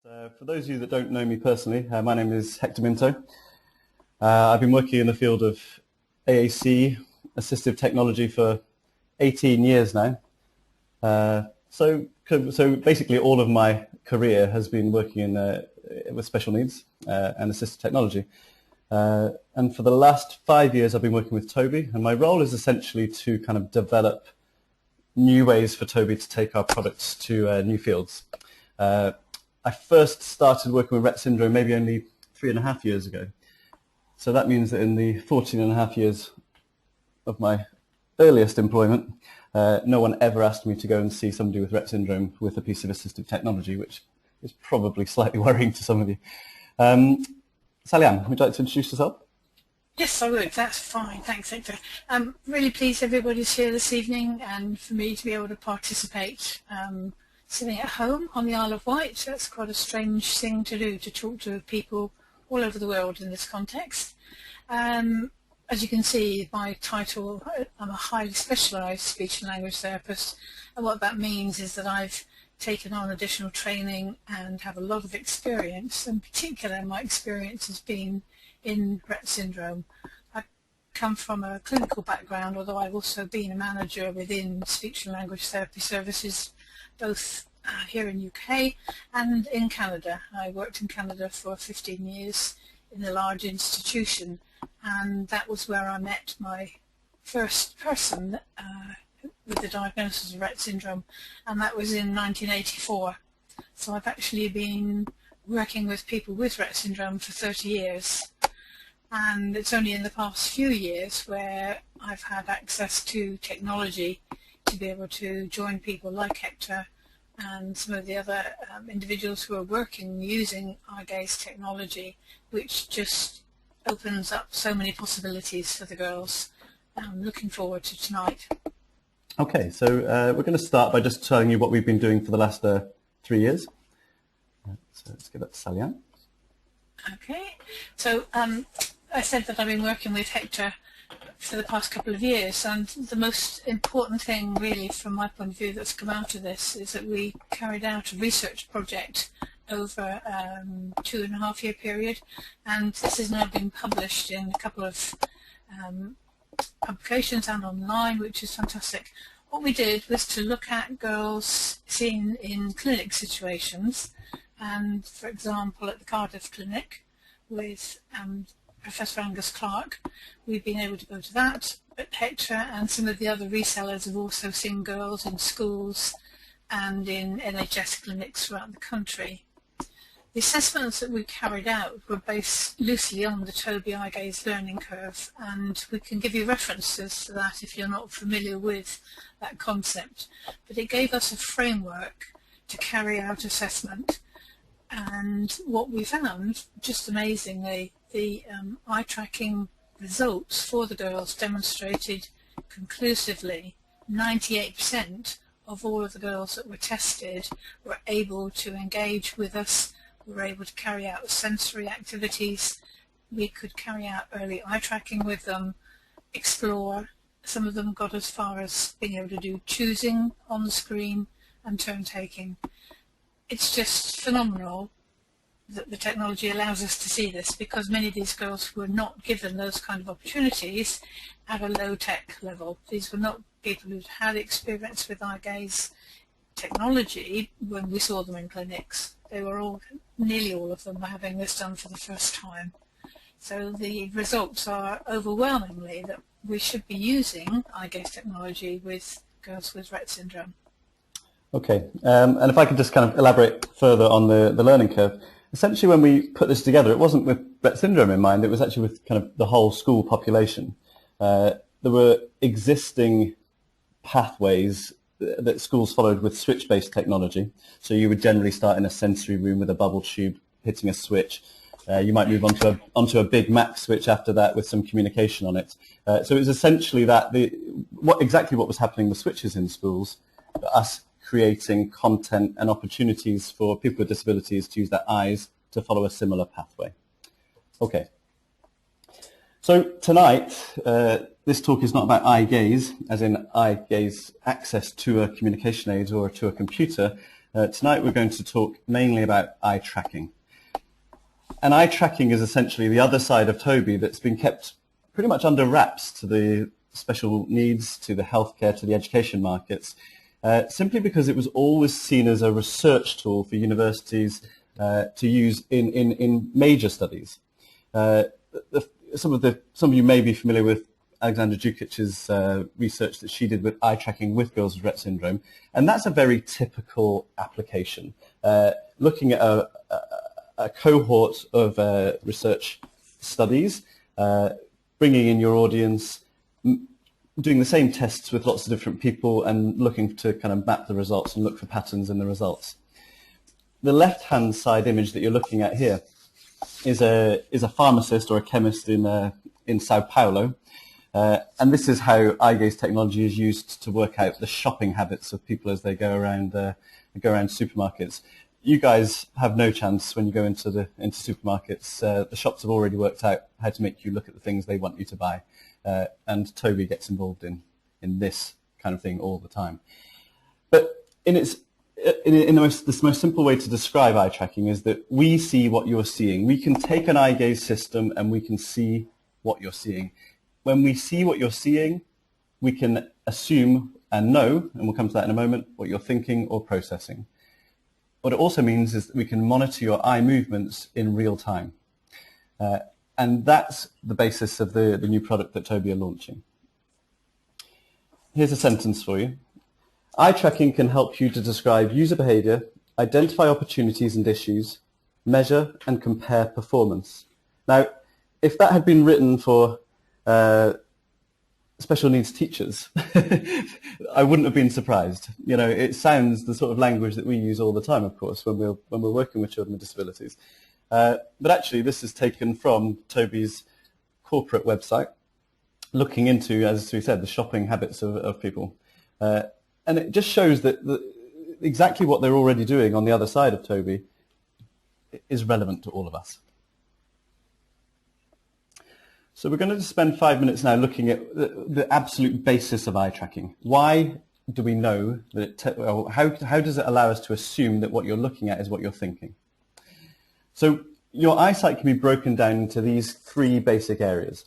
For those of you that don't know me personally, my name is Hector Minto. I've been working in the field of AAC, assistive technology, for 18 years now. So basically all of my career has been working with special needs and assistive technology. And for the last 5 years I've been working with Tobii, and my role is essentially to kind of develop new ways for Tobii to take our products to new fields. I first started working with Rett Syndrome maybe only 3.5 years ago. So that means that in the 14.5 years of my earliest employment, no one ever asked me to go and see somebody with Rett Syndrome with a piece of assistive technology, which is probably slightly worrying to some of you. Sally-Ann, would you like to introduce yourself? Yes, I would. That's fine. Thanks, Hector. I'm really pleased everybody's here this evening and for me to be able to participate. Sitting at home on the Isle of Wight, that's quite a strange thing to do, to talk to people all over the world in this context. As you can see, my title, I'm a highly specialised speech and language therapist, and what that means is that I've taken on additional training and have a lot of experience. In particular, my experience has been in Rett Syndrome. I come from a clinical background, although I've also been a manager within speech and language therapy services, both here in UK and in Canada. I worked in Canada for 15 years in a large institution, and that was where I met my first person with the diagnosis of Rett Syndrome, and that was in 1984. So I've actually been working with people with Rett Syndrome for 30 years, and it's only in the past few years where I've had access to technology to be able to join people like Hector and some of the other individuals who are working using eye gaze technology, which just opens up so many possibilities for the girls. I'm looking forward to tonight. Okay, so we're going to start by just telling you what we've been doing for the last 3 years. So let's give that to Sally-Ann. Okay, so I said that I've been working with Hector for the past couple of years, and the most important thing really from my point of view that's come out of this is that we carried out a research project over a 2.5 year period, and this has now been published in a couple of publications and online, which is fantastic. What we did was to look at girls seen in clinic situations, and for example at the Cardiff Clinic with Professor Angus Clark, we've been able to go to that, but Hector and some of the other resellers have also seen girls in schools and in NHS clinics throughout the country. The assessments that we carried out were based loosely on the Tobii Eye Gaze learning curve, and we can give you references to that if you're not familiar with that concept. But it gave us a framework to carry out assessment, and what we found, just amazingly, the eye tracking results for the girls demonstrated conclusively 98% of all of the girls that were tested were able to engage with us, were able to carry out sensory activities. We could carry out early eye tracking with them, explore. Some of them got as far as being able to do choosing on the screen and turn taking. It's just phenomenal that the technology allows us to see this, because many of these girls were not given those kind of opportunities at a low-tech level. These were not people who'd had experience with eye gaze technology when we saw them in clinics. They were all, nearly all of them, were having this done for the first time. So the results are overwhelmingly that we should be using eye gaze technology with girls with Rett Syndrome. Okay, and if I could just kind of elaborate further on the learning curve. Essentially, when we put this together, it wasn't with Rett Syndrome in mind, it was actually with kind of the whole school population. There were existing pathways that schools followed with switch-based technology. So you would generally start in a sensory room with a bubble tube hitting a switch. You might move onto a big map switch after that with some communication on it. So it was essentially that exactly what was happening with switches in schools, us creating content and opportunities for people with disabilities to use their eyes to follow a similar pathway. Okay. So tonight, this talk is not about eye gaze, as in eye gaze access to a communication aid or to a computer. Tonight we're going to talk mainly about eye tracking. And eye tracking is essentially the other side of Tobii that's been kept pretty much under wraps to the special needs, to the healthcare, to the education markets, simply because it was always seen as a research tool for universities to use in major studies. Some of you may be familiar with Alexandra Dukic's research that she did with eye tracking with girls with Rett syndrome, and that's a very typical application, looking at a cohort of research studies, bringing in your audience, doing the same tests with lots of different people and looking to kind of map the results and look for patterns in the results. The left-hand side image that you're looking at here is a pharmacist or a chemist in Sao Paulo, and this is how eye gaze technology is used to work out the shopping habits of people as they go around supermarkets. You guys have no chance when you go into supermarkets. The shops have already worked out how to make you look at the things they want you to buy, and Tobii gets involved in this kind of thing all the time. But the most simple way to describe eye tracking is that we see what you're seeing. We can take an eye gaze system and we can see what you're seeing. When we see what you're seeing, we can assume and know, and we'll come to that in a moment, what you're thinking or processing. What it also means is that we can monitor your eye movements in real time. And that's the basis of the new product that Tobii are launching. Here's a sentence for you. Eye tracking can help you to describe user behavior, identify opportunities and issues, measure and compare performance. Now, if that had been written for special needs teachers, I wouldn't have been surprised. You know, it sounds the sort of language that we use all the time, of course, when we're working with children with disabilities. But actually, this is taken from Tobii's corporate website, looking into, as we said, the shopping habits of people. And it just shows that exactly what they're already doing on the other side of Tobii is relevant to all of us. So we're going to spend 5 minutes now looking at the absolute basis of eye tracking. Why do we know that how does it allow us to assume that what you're looking at is what you're thinking? So your eyesight can be broken down into these three basic areas.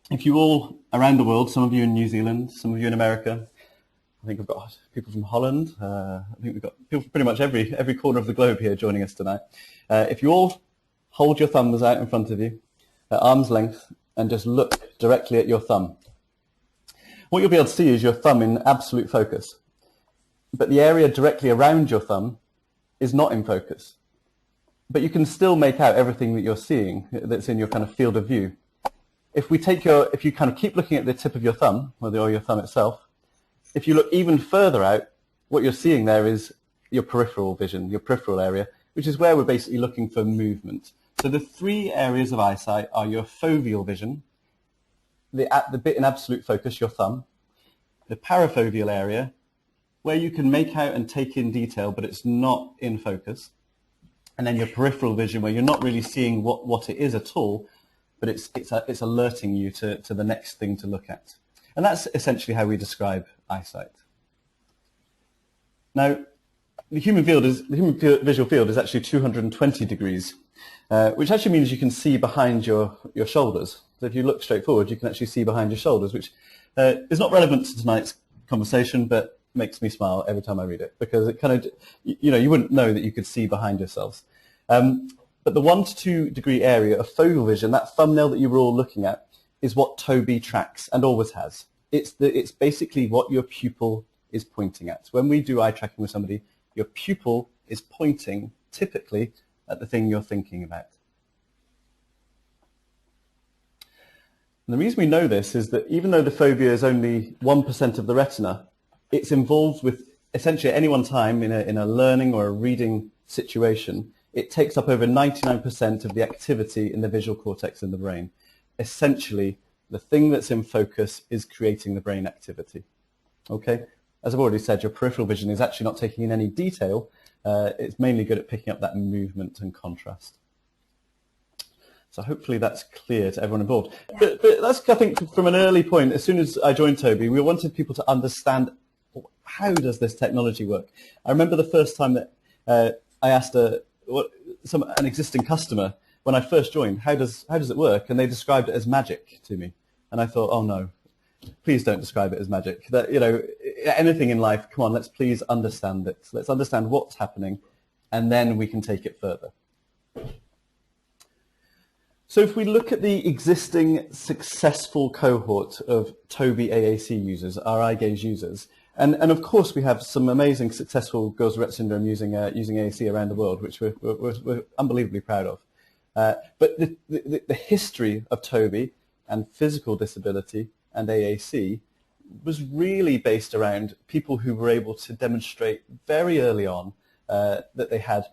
If you all around the world, some of you in New Zealand, some of you in America, I think we've got people from Holland. I think we've got people from pretty much every corner of the globe here joining us tonight. If you all hold your thumbs out in front of you at arm's length and just look directly at your thumb, what you'll be able to see is your thumb in absolute focus. But the area directly around your thumb is not in focus. But you can still make out everything that you're seeing that's in your kind of field of view. If you kind of keep looking at the tip of your thumb, or your thumb itself, if you look even further out, what you're seeing there is your peripheral vision, your peripheral area, which is where we're basically looking for movement. So the three areas of eyesight are your foveal vision, the bit in absolute focus, your thumb, the parafoveal area, where you can make out and take in detail, but it's not in focus, and then your peripheral vision, where you're not really seeing what it is at all, but it's alerting you to the next thing to look at. And that's essentially how we describe eyesight. Now, the human visual field is actually 220 degrees, which actually means you can see behind your shoulders. So if you look straight forward, you can actually see behind your shoulders, which is not relevant to tonight's conversation, but makes me smile every time I read it, because it kind of, you wouldn't know that you could see behind yourselves. But the 1 to 2 degree area of foveal vision, that thumbnail that you were all looking at, is what Tobii tracks and always has. It's basically what your pupil is pointing at. When we do eye tracking with somebody, your pupil is pointing typically at the thing you're thinking about. And the reason we know this is that even though the fovea is only 1% of the retina, it's involved with essentially at any one time in a learning or a reading situation. It takes up over 99% of the activity in the visual cortex in the brain. Essentially, the thing that's in focus is creating the brain activity. Okay? As I've already said, your peripheral vision is actually not taking in any detail. It's mainly good at picking up that movement and contrast. So hopefully that's clear to everyone involved. Yeah. But that's, I think, from an early point, as soon as I joined Tobii, we wanted people to understand how does this technology work? I remember the first time that I asked an existing customer when I first joined, how does it work? And they described it as magic to me. And I thought, oh no, please don't describe it as magic. That, anything in life, come on, let's please understand it. Let's understand what's happening, and then we can take it further. So if we look at the existing successful cohort of Tobii AAC users, our eye gaze users, and of course we have some amazing successful girls with Rett Syndrome using AAC around the world, which we're unbelievably proud of. But the history of Tobii and physical disability and AAC was really based around people who were able to demonstrate very early on that they had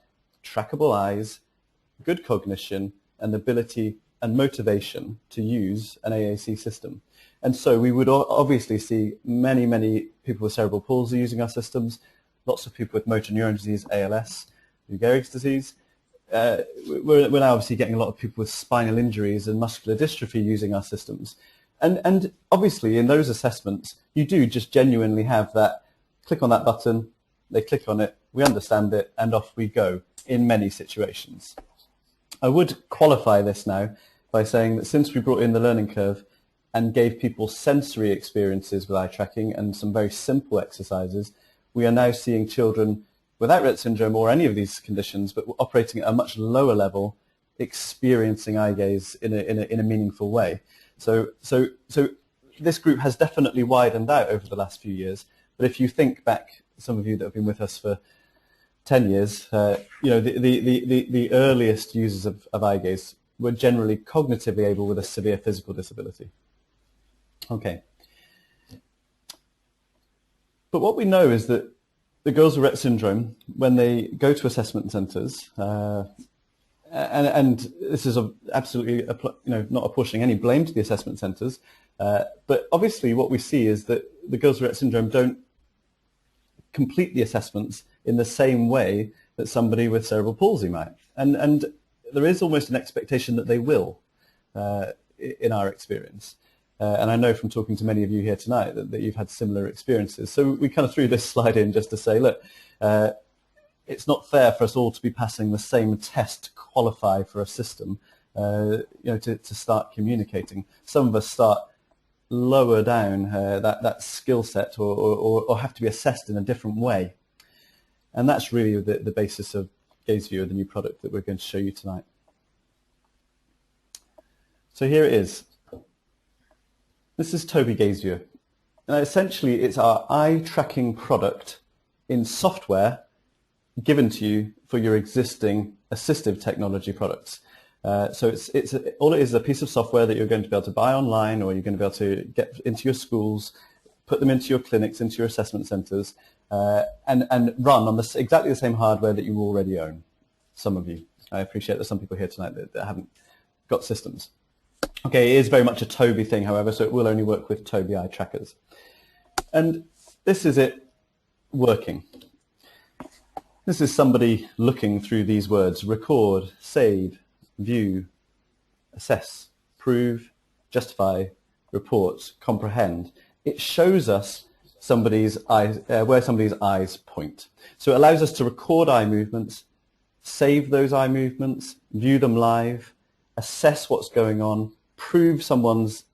trackable eyes, good cognition, and ability and motivation to use an AAC system. And so we would obviously see many, many people with cerebral palsy using our systems, lots of people with motor neuron disease, ALS, Lou Gehrig's disease. We're now obviously getting a lot of people with spinal injuries and muscular dystrophy using our systems. And obviously in those assessments, you do just genuinely have that, click on that button, they click on it, we understand it, and off we go in many situations. I would qualify this now by saying that since we brought in the learning curve and gave people sensory experiences with eye tracking and some very simple exercises, we are now seeing children without Rett syndrome or any of these conditions, but operating at a much lower level, experiencing eye gaze in a meaningful way. So this group has definitely widened out over the last few years. But if you think back, some of you that have been with us for 10 years, the earliest users of eye gaze were generally cognitively able with a severe physical disability. Okay. But what we know is that the girls with Rett syndrome, when they go to assessment centres, and this is absolutely not apportioning any blame to the assessment centres, but obviously what we see is that the girls with Rett syndrome don't complete the assessments in the same way that somebody with cerebral palsy might. And there is almost an expectation that they will, in our experience. And I know from talking to many of you here tonight that you've had similar experiences. So we kind of threw this slide in just to say, look, it's not fair for us all to be passing the same test to qualify for a system, to start communicating. Some of us start lower down that skill set or have to be assessed in a different way. And that's really the basis of Gaze Viewer, the new product that we're going to show you tonight. So here it is. This is Tobii Gaze Viewer. Now essentially it's our eye tracking product in software given to you for your existing assistive technology products. So it's all it is a piece of software that you're going to be able to buy online, or you're going to be able to get into your schools, put them into your clinics, into your assessment centres, and run on exactly the same hardware that you already own. Some of you. I appreciate there's some people here tonight that haven't got systems. Okay, it is very much a Tobii thing, however, so it will only work with Tobii eye trackers. And this is it working. This is somebody looking through these words: record, save, view, assess, prove, justify, report, comprehend. It shows us somebody's eyes, where somebody's eyes point. So it allows us to record eye movements, save those eye movements, view them live, assess what's going on, prove someone's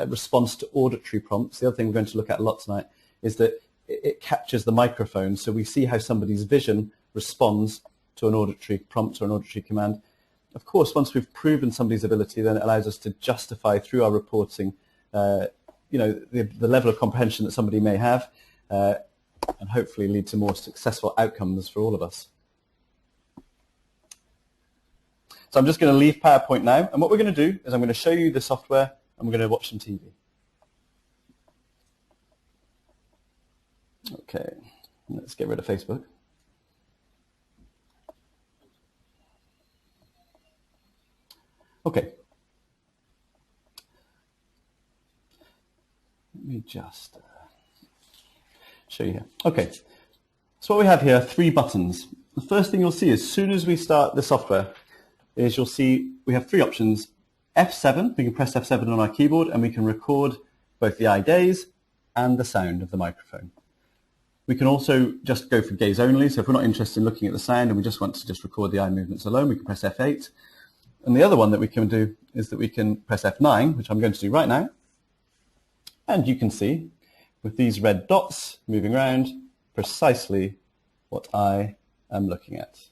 response to auditory prompts. The other thing we're going to look at a lot tonight is that it captures the microphone, so we see how somebody's vision responds to an auditory prompt or an auditory command. Of course, once we've proven somebody's ability, then it allows us to justify through our reporting the level of comprehension that somebody may have, and hopefully lead to more successful outcomes for all of us. So I'm just going to leave PowerPoint now, and what we're going to do is I'm going to show you the software and we're going to watch some TV. Okay, let's get rid of Facebook. Okay. Let me just show you here. Okay, so what we have here are 3 buttons. The first thing you'll see as soon as we start the software is you'll see we have 3 options. F7, we can press F7 on our keyboard and we can record both the eye gaze and the sound of the microphone. We can also just go for gaze only. So if we're not interested in looking at the sound and we just want to just record the eye movements alone, we can press F8. And the other one that we can do is that we can press F9, which I'm going to do right now. And you can see with these red dots moving around precisely what I am looking at.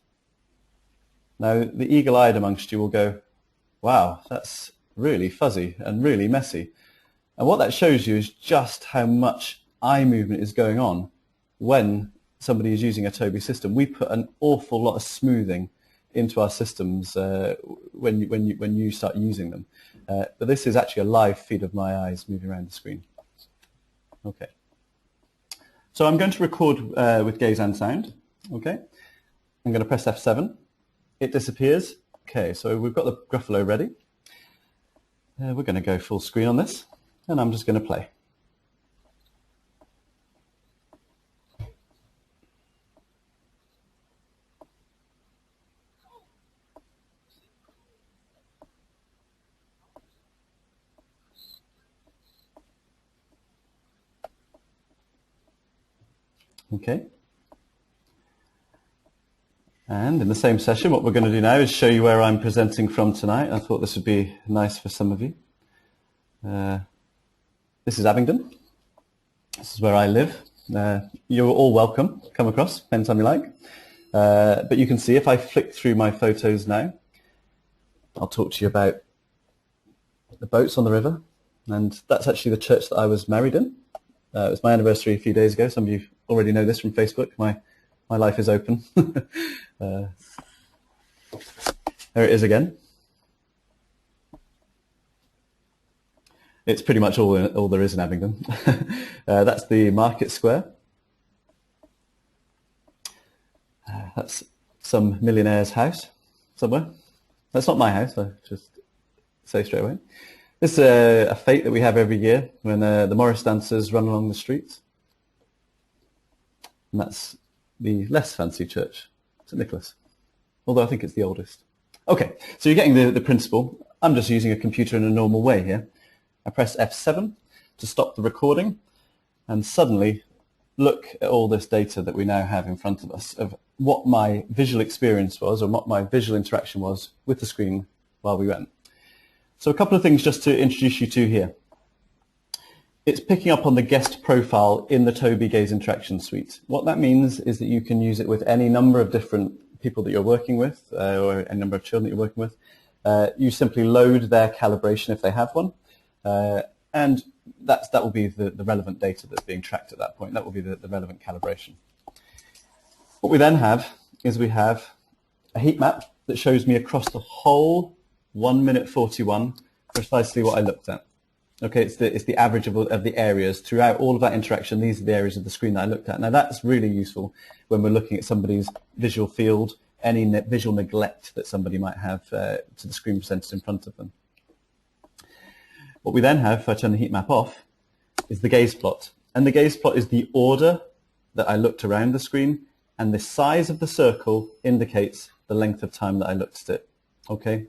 Now, the eagle-eyed amongst you will go, wow, that's really fuzzy and really messy. And what that shows you is just how much eye movement is going on when somebody is using a Tobii system. We put an awful lot of smoothing into our systems when you start using them. But this is actually a live feed of my eyes moving around the screen. Okay. So I'm going to record with gaze and sound. Okay. I'm going to press F7. It disappears. Okay, so we've got the Gruffalo ready. We're going to go full screen on this, and I'm just going to play. Okay. And in the same session, what we're going to do now is show you where I'm presenting from tonight. I thought this would be nice for some of you. This is Abingdon. This is where I live. You're all welcome. Come across anytime you like. But you can see if I flick through my photos now, I'll talk to you about the boats on the river. And that's actually the church that I was married in. It was my anniversary a few days ago. Some of you already know this from Facebook. My life is open. There it is again. It's pretty much all there is in Abingdon. That's the market square. That's some millionaire's house somewhere. That's not my house, I just say straight away. This is a fete that we have every year when the Morris dancers run along the streets. And that's the less fancy church, St. Nicholas, although I think it's the oldest. Okay, so you're getting the principle. I'm just using a computer in a normal way here. I press F7 to stop the recording, and suddenly look at all this data that we now have in front of us of what my visual experience was, or what my visual interaction was with the screen while we went. So a couple of things just to introduce you to here. It's picking up on the guest profile in the Tobii Gaze Interaction Suite. What that means is that you can use it with any number of different people that you're working with, or any number of children that you're working with. You simply load their calibration if they have one, and that will be the relevant data that's being tracked at that point. That will be the relevant calibration. What we then have is we have a heat map that shows me across the whole 1 minute 41 precisely what I looked at. Okay, it's the average of the areas throughout all of that interaction. These are the areas of the screen that I looked at. Now that's really useful when we're looking at somebody's visual field, any visual neglect that somebody might have to the screen presented in front of them. What we then have, if I turn the heat map off, is the gaze plot. And the gaze plot is the order that I looked around the screen, and the size of the circle indicates the length of time that I looked at it. Okay?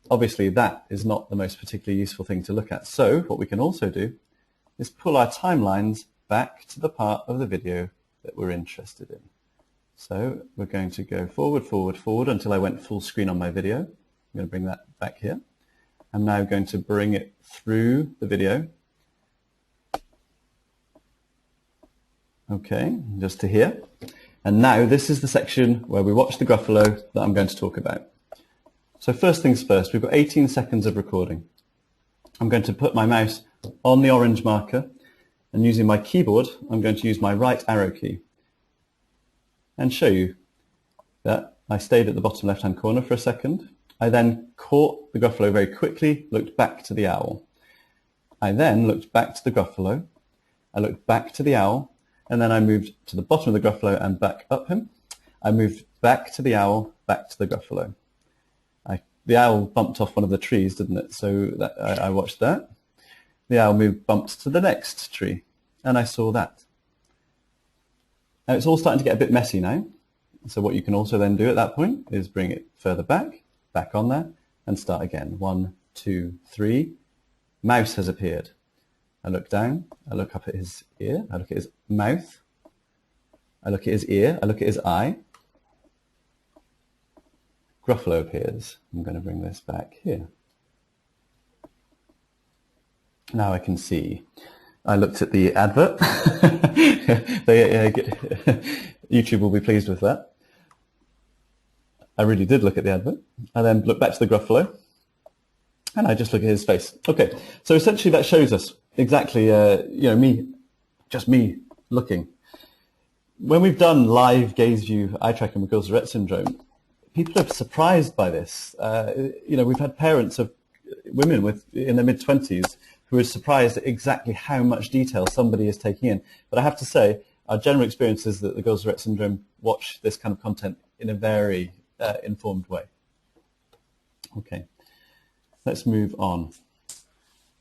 Obviously, that is not the most particularly useful thing to look at. So what we can also do is pull our timelines back to the part of the video that we're interested in. So we're going to go forward, forward, forward until I went full screen on my video. I'm going to bring that back here. I'm now going to bring it through the video. Okay, just to here. And now this is the section where we watch the Gruffalo that I'm going to talk about. So first things first, we've got 18 seconds of recording. I'm going to put my mouse on the orange marker, and using my keyboard, I'm going to use my right arrow key and show you that I stayed at the bottom left-hand corner for a second. I then caught the Gruffalo very quickly, looked back to the owl. I then looked back to the Gruffalo, I looked back to the owl, and then I moved to the bottom of the Gruffalo and back up him. I moved back to the owl, back to the Gruffalo. The owl bumped off one of the trees, didn't it? So I watched that. The owl bumped to the next tree, and I saw that. Now it's all starting to get a bit messy now. So what you can also then do at that point is bring it further back on there, and start again. 1, 2, 3. Mouse has appeared. I look down, I look up at his ear, I look at his mouth, I look at his ear, I look at his eye. Gruffalo appears. I'm going to bring this back here. Now I can see. I looked at the advert. YouTube will be pleased with that. I really did look at the advert. I then look back to the Gruffalo, and I just look at his face. Okay, so essentially that shows us exactly, just me looking. When we've done live gaze view eye tracking with girls with Rett syndrome, people are surprised by this. We've had parents of women in their mid-20s who are surprised at exactly how much detail somebody is taking in. But I have to say, our general experience is that the girls with Rett syndrome watch this kind of content in a very informed way. Okay, let's move on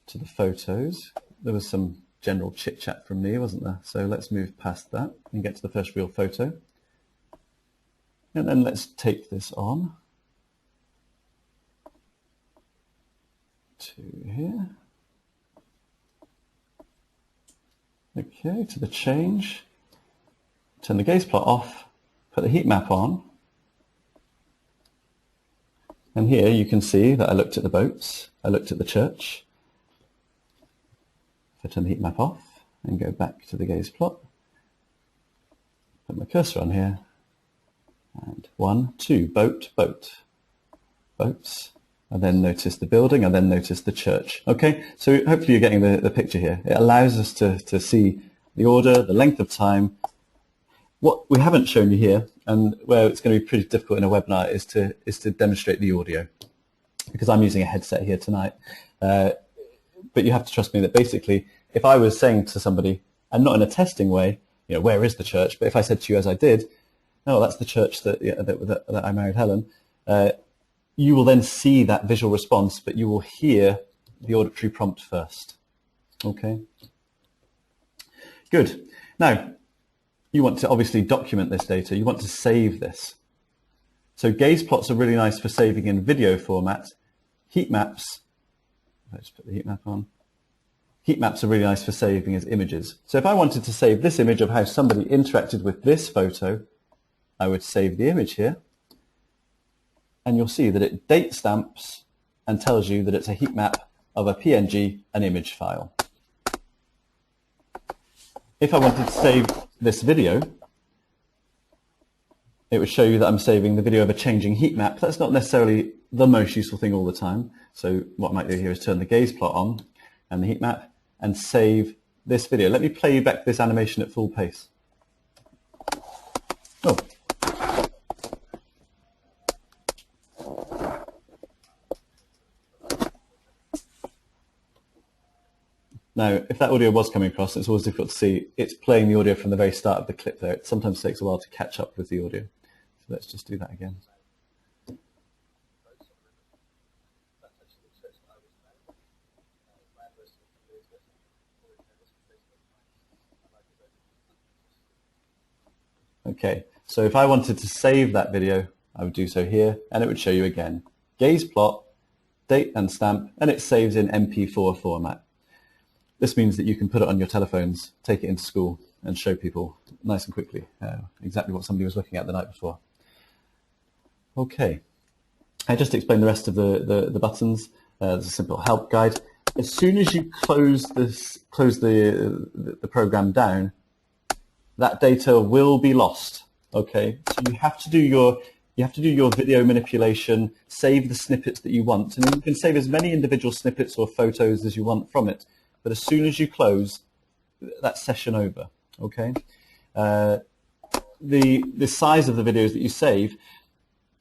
to the photos. There was some general chit-chat from me, wasn't there? So let's move past that and get to the first real photo. And then let's take this on to here. Okay, to the change. Turn the gaze plot off, put the heat map on. And here you can see that I looked at the boats, I looked at the church. If I turn the heat map off and go back to the gaze plot, put my cursor on here, and 1, 2, boat, boats. I then notice the building, I then notice the church. Okay, so hopefully you're getting the picture here. It allows us to see the order, the length of time. What we haven't shown you here, and where it's going to be pretty difficult in a webinar, is to demonstrate the audio, because I'm using a headset here tonight. But you have to trust me that basically, if I was saying to somebody, and not in a testing way, where is the church? But if I said to you as I did, no, that's the church that I married Helen, you will then see that visual response, but you will hear the auditory prompt first. Okay? Good. Now, you want to obviously document this data. You want to save this. So gaze plots are really nice for saving in video format. Heat maps, let's put the heat map on. Heat maps are really nice for saving as images. So if I wanted to save this image of how somebody interacted with this photo, I would save the image here. And you'll see that it date stamps and tells you that it's a heat map of a PNG, an image file. If I wanted to save this video, it would show you that I'm saving the video of a changing heat map. That's not necessarily the most useful thing all the time. So what I might do here is turn the gaze plot on and the heat map and save this video. Let me play you back this animation at full pace. Oh. Now, if that audio was coming across, it's always difficult to see. It's playing the audio from the very start of the clip there. It sometimes takes a while to catch up with the audio. So let's just do that again. Okay, so if I wanted to save that video, I would do so here, and it would show you again. Gaze plot, date and stamp, and it saves in MP4 format. This means that you can put it on your telephones, take it into school, and show people nice and quickly exactly what somebody was looking at the night before. Okay, I just explained the rest of the buttons. There's a simple help guide. As soon as you close the program down, that data will be lost. Okay, so you have to do your video manipulation, save the snippets that you want, and then you can save as many individual snippets or photos as you want from it. But as soon as you close, that's session over. Okay, the size of the videos that you save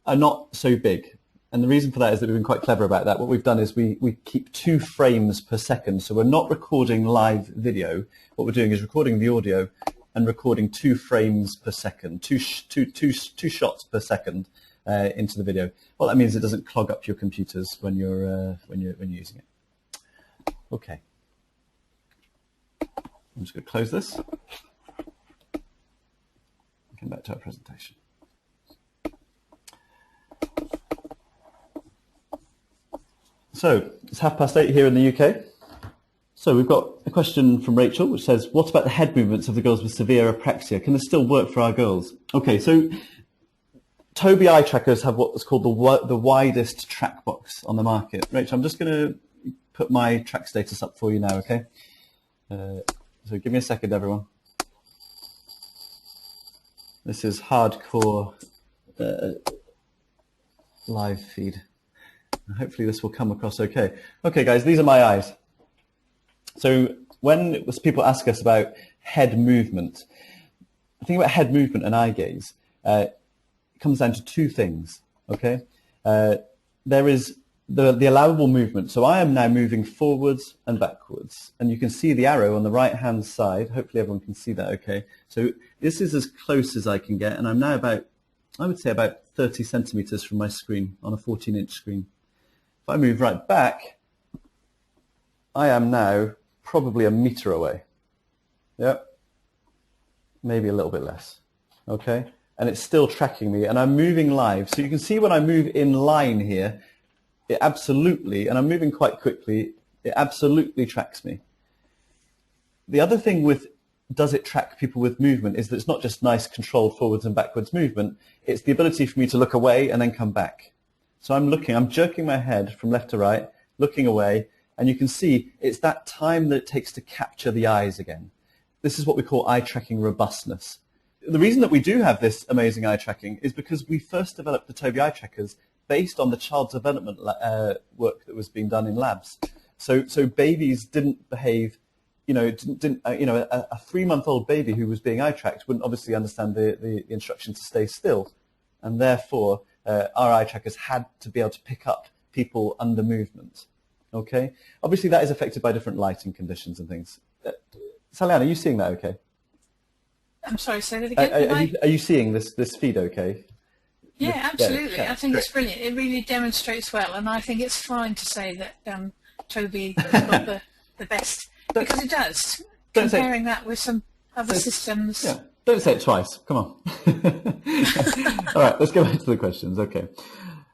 are not so big, and the reason for that is that we've been quite clever about that. What we've done is we keep 2 frames per second, so we're not recording live video. What we're doing is recording the audio and recording 2 frames per second, two shots per second into the video. Well, that means it doesn't clog up your computers when you're using it. Okay. I'm just going to close this. Come back to our presentation. So it's 8:30 here in the UK. So we've got a question from Rachel, which says, what about the head movements of the girls with severe apraxia? Can this still work for our girls? Okay, so Tobii eye trackers have what's called the widest track box on the market. Rachel, I'm just going to put my track status up for you now, okay? So give me a second, everyone. This is hardcore live feed. Hopefully this will come across okay. Okay, guys, these are my eyes. So when people ask us about head movement, the thing about head movement and eye gaze, it comes down to two things, okay? There is the allowable movement. So I am now moving forwards and backwards, and you can see the arrow on the right-hand side. Hopefully everyone can see that okay. So this is as close as I can get, and I'm now about, I would say about 30 centimeters from my screen on a 14-inch screen. If I move right back, I am now probably a meter away. Yep. Maybe a little bit less. Okay. And it's still tracking me, and I'm moving live. So you can see when I move in line here, it absolutely, and I'm moving quite quickly, it absolutely tracks me. The other thing with does it track people with movement is that it's not just nice controlled forwards and backwards movement, it's the ability for me to look away and then come back. So I'm jerking my head from left to right, looking away, and you can see it's that time that it takes to capture the eyes again. This is what we call eye tracking robustness. The reason that we do have this amazing eye tracking is because we first developed the Tobii eye trackers based on the child development work that was being done in labs. So babies didn't behave, a 3-month-old baby who was being eye tracked wouldn't obviously understand the instruction to stay still, and therefore our eye trackers had to be able to pick up people under movement. Okay, obviously that is affected by different lighting conditions and things. Salian, are you seeing that okay? I'm sorry, say that again. Are you seeing this feed okay? Yeah, absolutely. Yeah, I think great. it's brilliant. It really demonstrates well, and I think it's fine to say that Tobii has got the best, because it does. Comparing that with some other systems. Yeah, don't say it twice. Come on. All right, let's go back to the questions. Okay.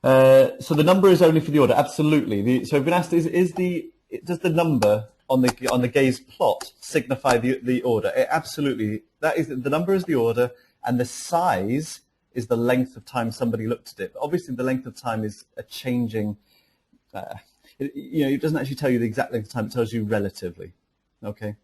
So the number is only for the order. Absolutely. So I've been asked: does the number on the gaze plot signify the order? Absolutely. That is, the number is the order, and the size is the length of time somebody looked at it. But obviously, the length of time is a changing. It doesn't actually tell you the exact length of time. It tells you relatively. Okay.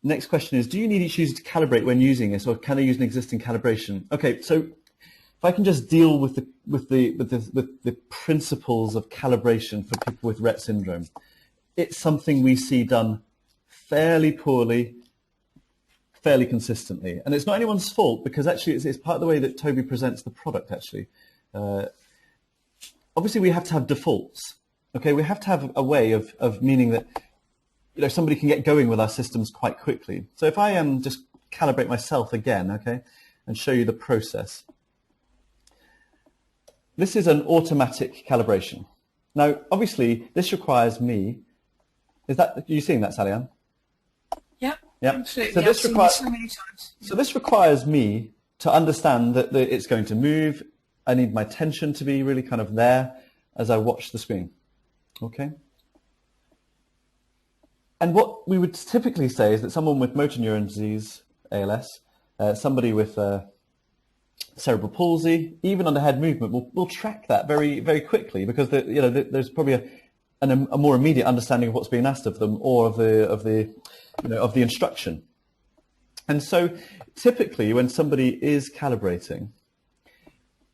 Next question is: do you need each user to calibrate when using this, or can they use an existing calibration? Okay, so if I can just deal with the principles of calibration for people with Rett syndrome, it's something we see done fairly poorly, fairly consistently, and it's not anyone's fault, because actually it's part of the way that Tobii presents the product. Actually, obviously we have to have defaults. Okay, we have to have a way of meaning that somebody can get going with our systems quite quickly. So if I just calibrate myself again, okay, and show you the process. This is an automatic calibration. Now, obviously, this requires me. Are you seeing that, Sally Ann? Yep. Yep. Absolutely. So this requires. So many times. So this requires me to understand that it's going to move. I need my attention to be really kind of there as I watch the screen. Okay. And what we would typically say is that someone with motor neuron disease, ALS, somebody with cerebral palsy, even under head movement, will track that very, very quickly, because there's probably a more immediate understanding of what's being asked of them, or of the instruction. And so typically when somebody is calibrating,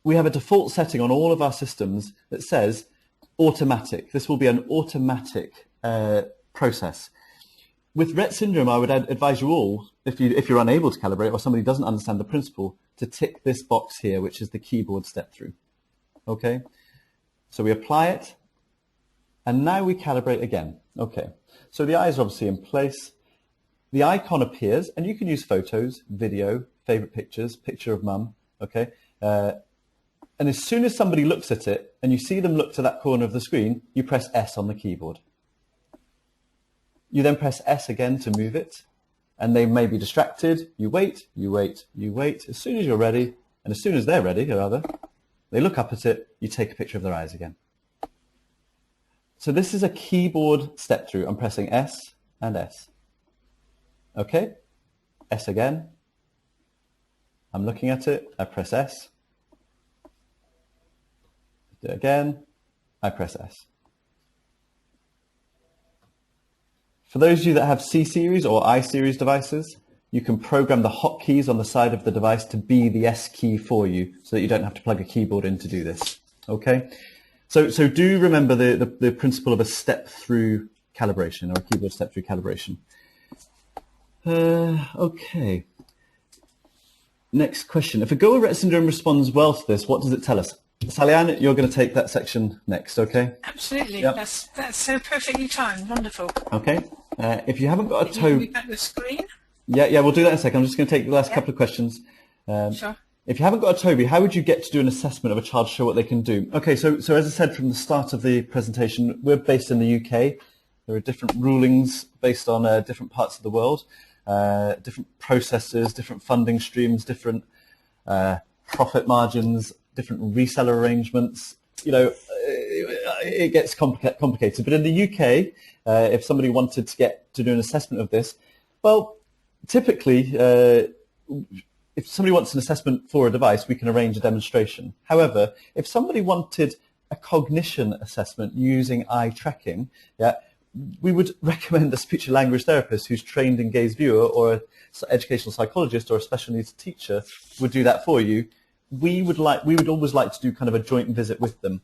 we have a default setting on all of our systems that says automatic. This will be an automatic process. With Rett syndrome, I would advise you all, if you're unable to calibrate, or somebody doesn't understand the principle, to tick this box here, which is the keyboard step through. Okay, so we apply it, and now we calibrate again. Okay, so the eye is obviously in place. The icon appears, and you can use photos, video, favorite pictures, picture of mum. Okay, and as soon as somebody looks at it, and you see them look to that corner of the screen, you press S on the keyboard. You then press S again to move it, and they may be distracted. You wait, you wait, you wait. As soon as you're ready, and as soon as they're ready, rather, they look up at it, you take a picture of their eyes again. So this is a keyboard step through. I'm pressing S and S. Okay, S again. I'm looking at it, I press S. Do it again, I press S. For those of you that have C-Series or I-Series devices, you can program the hotkeys on the side of the device to be the S key for you so that you don't have to plug a keyboard in to do this. Okay? So do remember the principle of a step-through calibration, or a keyboard step-through calibration. Okay. Next question. If a girl with Rett syndrome responds well to this, what does it tell us? Sally-Ann, you're going to take that section next, okay? Absolutely. Yep. That's so perfectly timed. Wonderful. Okay. If you haven't got a Can you back the screen? Yeah, we'll do that in a second. I'm just going to take the last couple of questions. Sure. If you haven't got a Tobii, how would you get to do an assessment of a child to show what they can do? Okay, so as I said from the start of the presentation, we're based in the UK. There are different rulings based on different parts of the world, different processes, different funding streams, different profit margins, different reseller arrangements. You know, it gets complicated. But in the UK, if somebody wanted to do an assessment of this, well, typically, if somebody wants an assessment for a device, we can arrange a demonstration. However, if somebody wanted a cognition assessment using eye tracking, we would recommend a speech and language therapist who's trained in Gaze Viewer, or an educational psychologist or a special needs teacher would do that for you. We would always like to do kind of a joint visit with them.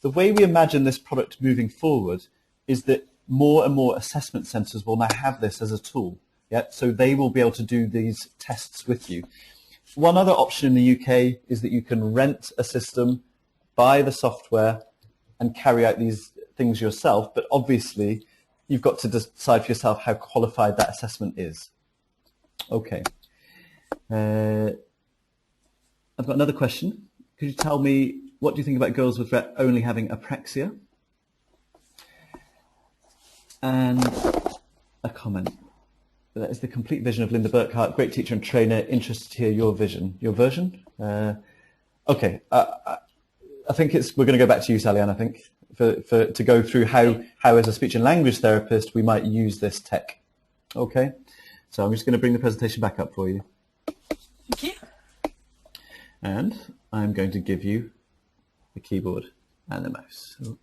The way we imagine this product moving forward is that more and more assessment centres will now have this as a tool. Yeah, so they will be able to do these tests with you. One other option in the UK is that you can rent a system, buy the software, and carry out these things yourself. But obviously, you've got to decide for yourself how qualified that assessment is. Okay. I've got another question. Could you tell me, what do you think about girls with Rett only having apraxia? And a comment. That is the complete vision of Linda Burkhart, great teacher and trainer. Interested to hear your vision. Your version? Okay. I think we're going to go back to you, Sally-Ann, I think, to go through how as a speech and language therapist we might use this tech. Okay. So I'm just going to bring the presentation back up for you. Thank you. And I'm going to give you the keyboard and the mouse. So,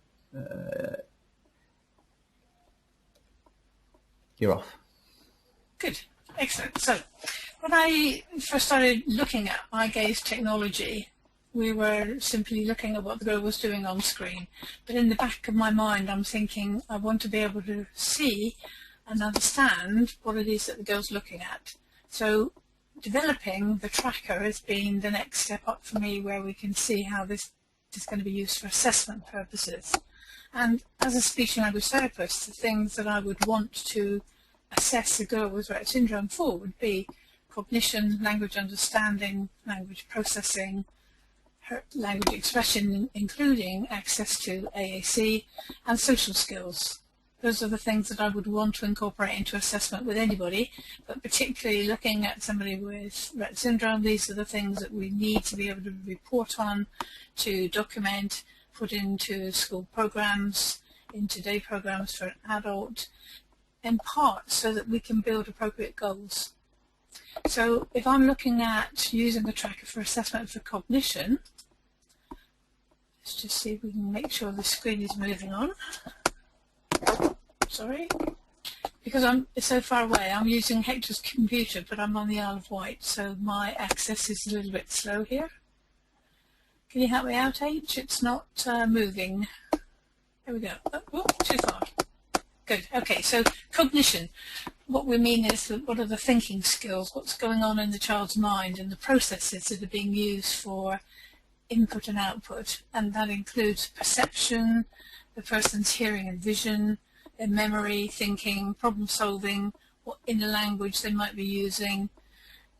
you're off. Good. Excellent. So when I first started looking at eye gaze technology, we were simply looking at what the girl was doing on screen. But in the back of my mind, I'm thinking I want to be able to see and understand what it is that the girl's looking at. So developing the tracker has been the next step up for me, where we can see how this is going to be used for assessment purposes. And as a speech and language therapist, the things that I would want to assess a girl with Rett syndrome for would be cognition, language understanding, language processing, her language expression, including access to AAC, and social skills. Those are the things that I would want to incorporate into assessment with anybody, but particularly looking at somebody with Rett syndrome, these are the things that we need to be able to report on, to document, put into school programs, into day programs for an adult, in part so that we can build appropriate goals. So if I'm looking at using the tracker for assessment for cognition, let's just see if we can make sure the screen is moving on. Sorry, because I'm so far away. I'm using Hector's computer, but I'm on the Isle of Wight, so my access is a little bit slow here. Can you help me out, H? It's not moving. There we go. Oh, too far. Good. Okay, so cognition. What we mean is that what are the thinking skills, what's going on in the child's mind, and the processes that are being used for input and output. And that includes perception, the person's hearing and vision, their memory, thinking, problem solving, what inner language they might be using.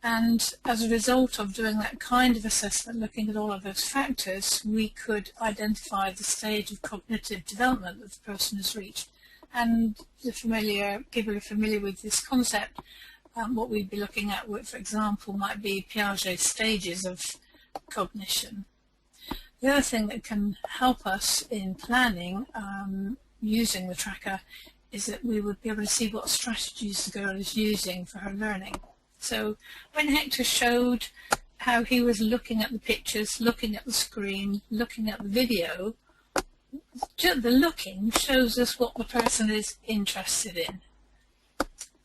And as a result of doing that kind of assessment, looking at all of those factors, we could identify the stage of cognitive development that the person has reached. And people are familiar with this concept. What we'd be looking at, for example, might be Piaget's stages of cognition. The other thing that can help us in planning using the tracker is that we would be able to see what strategies the girl is using for her learning. So when Hector showed how he was looking at the pictures, looking at the screen, looking at the video, the looking shows us what the person is interested in.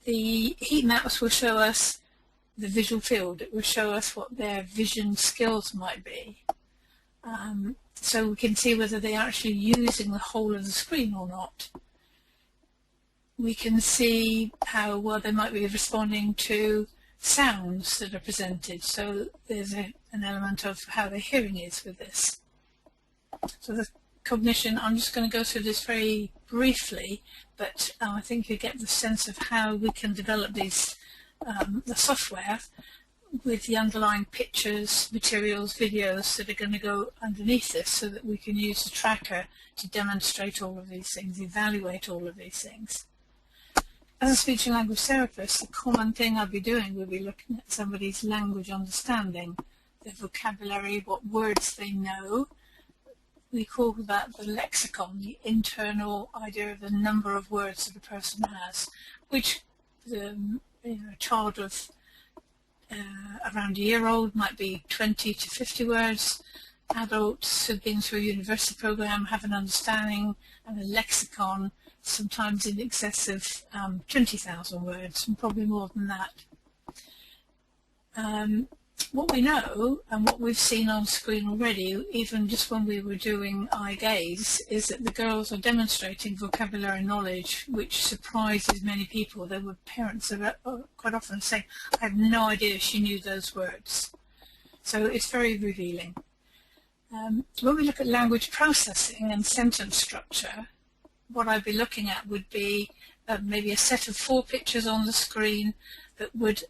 The heat maps will show us the visual field. It will show us what their vision skills might be. So we can see whether they're actually using the whole of the screen or not. We can see how well they might be responding to sounds that are presented. So there's an element of how their hearing is with this. So the cognition, I'm just going to go through this very briefly, but I think you get the sense of how we can develop these, the software with the underlying pictures, materials, videos that are going to go underneath this so that we can use the tracker to demonstrate all of these things, evaluate all of these things. As a speech and language therapist, the common thing I'll be doing will be looking at somebody's language understanding, their vocabulary, what words they know. We call that the lexicon, the internal idea of the number of words that a person has, which a child of around a year old might be 20 to 50 words. Adults who've been through a university program have an understanding and a lexicon sometimes in excess of 20,000 words, and probably more than that. What we know, and what we've seen on screen already, even just when we were doing eye gaze, is that the girls are demonstrating vocabulary knowledge which surprises many people. There were parents that are quite often saying, I have no idea she knew those words. So it's very revealing. When we look at language processing and sentence structure, what I'd be looking at would be maybe a set of 4 pictures on the screen that would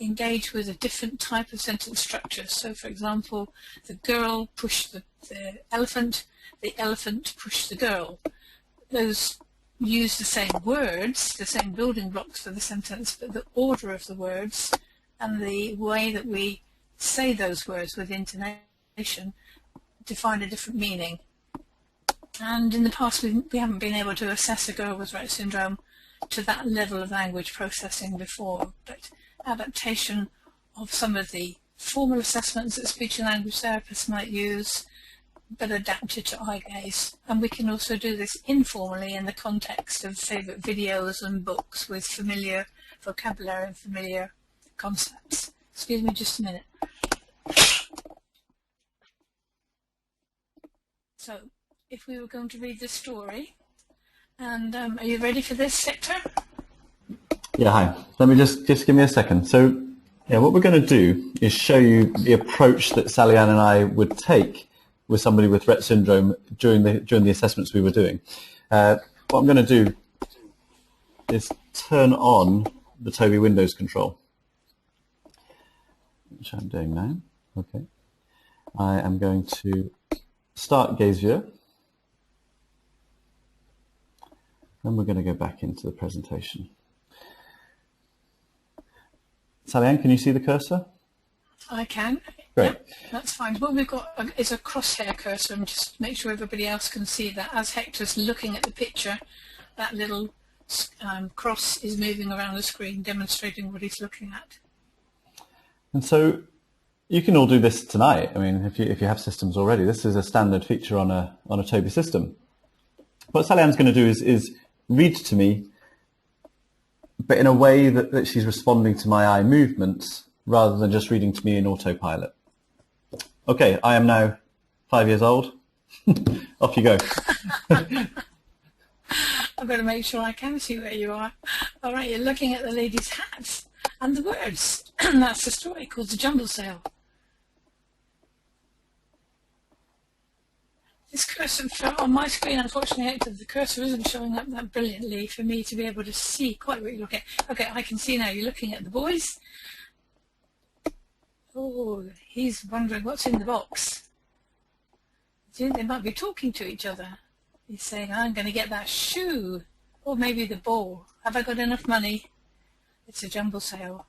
engage with a different type of sentence structure. So, for example, the girl pushed the elephant pushed the girl. Those use the same words, the same building blocks for the sentence, but the order of the words and the way that we say those words with intonation define a different meaning. And in the past, we haven't been able to assess a girl with Rett syndrome to that level of language processing before, but adaptation of some of the formal assessments that speech and language therapists might use, but adapted to eye gaze. And we can also do this informally in the context of favourite videos and books with familiar vocabulary and familiar concepts. Excuse me just a minute. So, if we were going to read this story, and are you ready for this, Hector? Yeah, hi. Let me just give me a second. So, yeah, what we're going to do is show you the approach that Sally Ann and I would take with somebody with Rett syndrome during the assessments we were doing. What I'm going to do is turn on the Tobii Windows control, which I'm doing now. Okay. I am going to start Gaze Viewer. Then we're going to go back into the presentation. Sally Ann, can you see the cursor? I can. Great. Yep, that's fine. What we've got is a crosshair cursor, and just make sure everybody else can see that. As Hector's looking at the picture, that little cross is moving around the screen, demonstrating what he's looking at. And so you can all do this tonight. I mean, if you have systems already, this is a standard feature on a Tobii system. What Sally Ann's going to do is read to me, but in a way that she's responding to my eye movements rather than just reading to me in autopilot. Okay, I am now 5 years old. Off you go. I've got to make sure I can see where you are. All right, you're looking at the lady's hat and the words. That's the story called The Jumble Sale. This cursor on my screen, unfortunately, Hector, the cursor isn't showing up that brilliantly for me to be able to see quite what you're looking at. Okay, I can see now. You're looking at the boys. Oh, he's wondering what's in the box. They might be talking to each other. He's saying, I'm going to get that shoe, or maybe the ball. Have I got enough money? It's a jumble sale.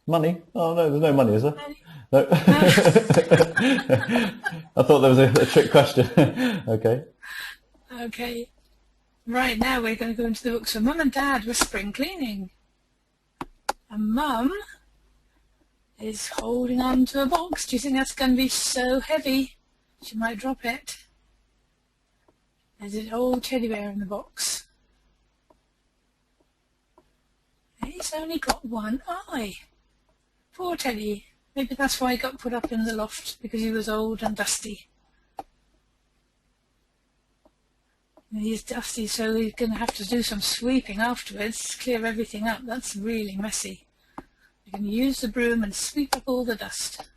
Money? Oh no, there's no money, is there? No. I thought there was a trick question. Okay. Okay. Right, now we're going to go into the book. So Mum and Dad were spring cleaning. And Mum is holding on to a box. Do you think that's going to be so heavy she might drop it? There's an old teddy bear in the box. He's only got one eye. Poor Teddy. Maybe that's why he got put up in the loft, because he was old and dusty. And he's dusty, so he's going to have to do some sweeping afterwards, clear everything up. That's really messy. You're going to use the broom and sweep up all the dust.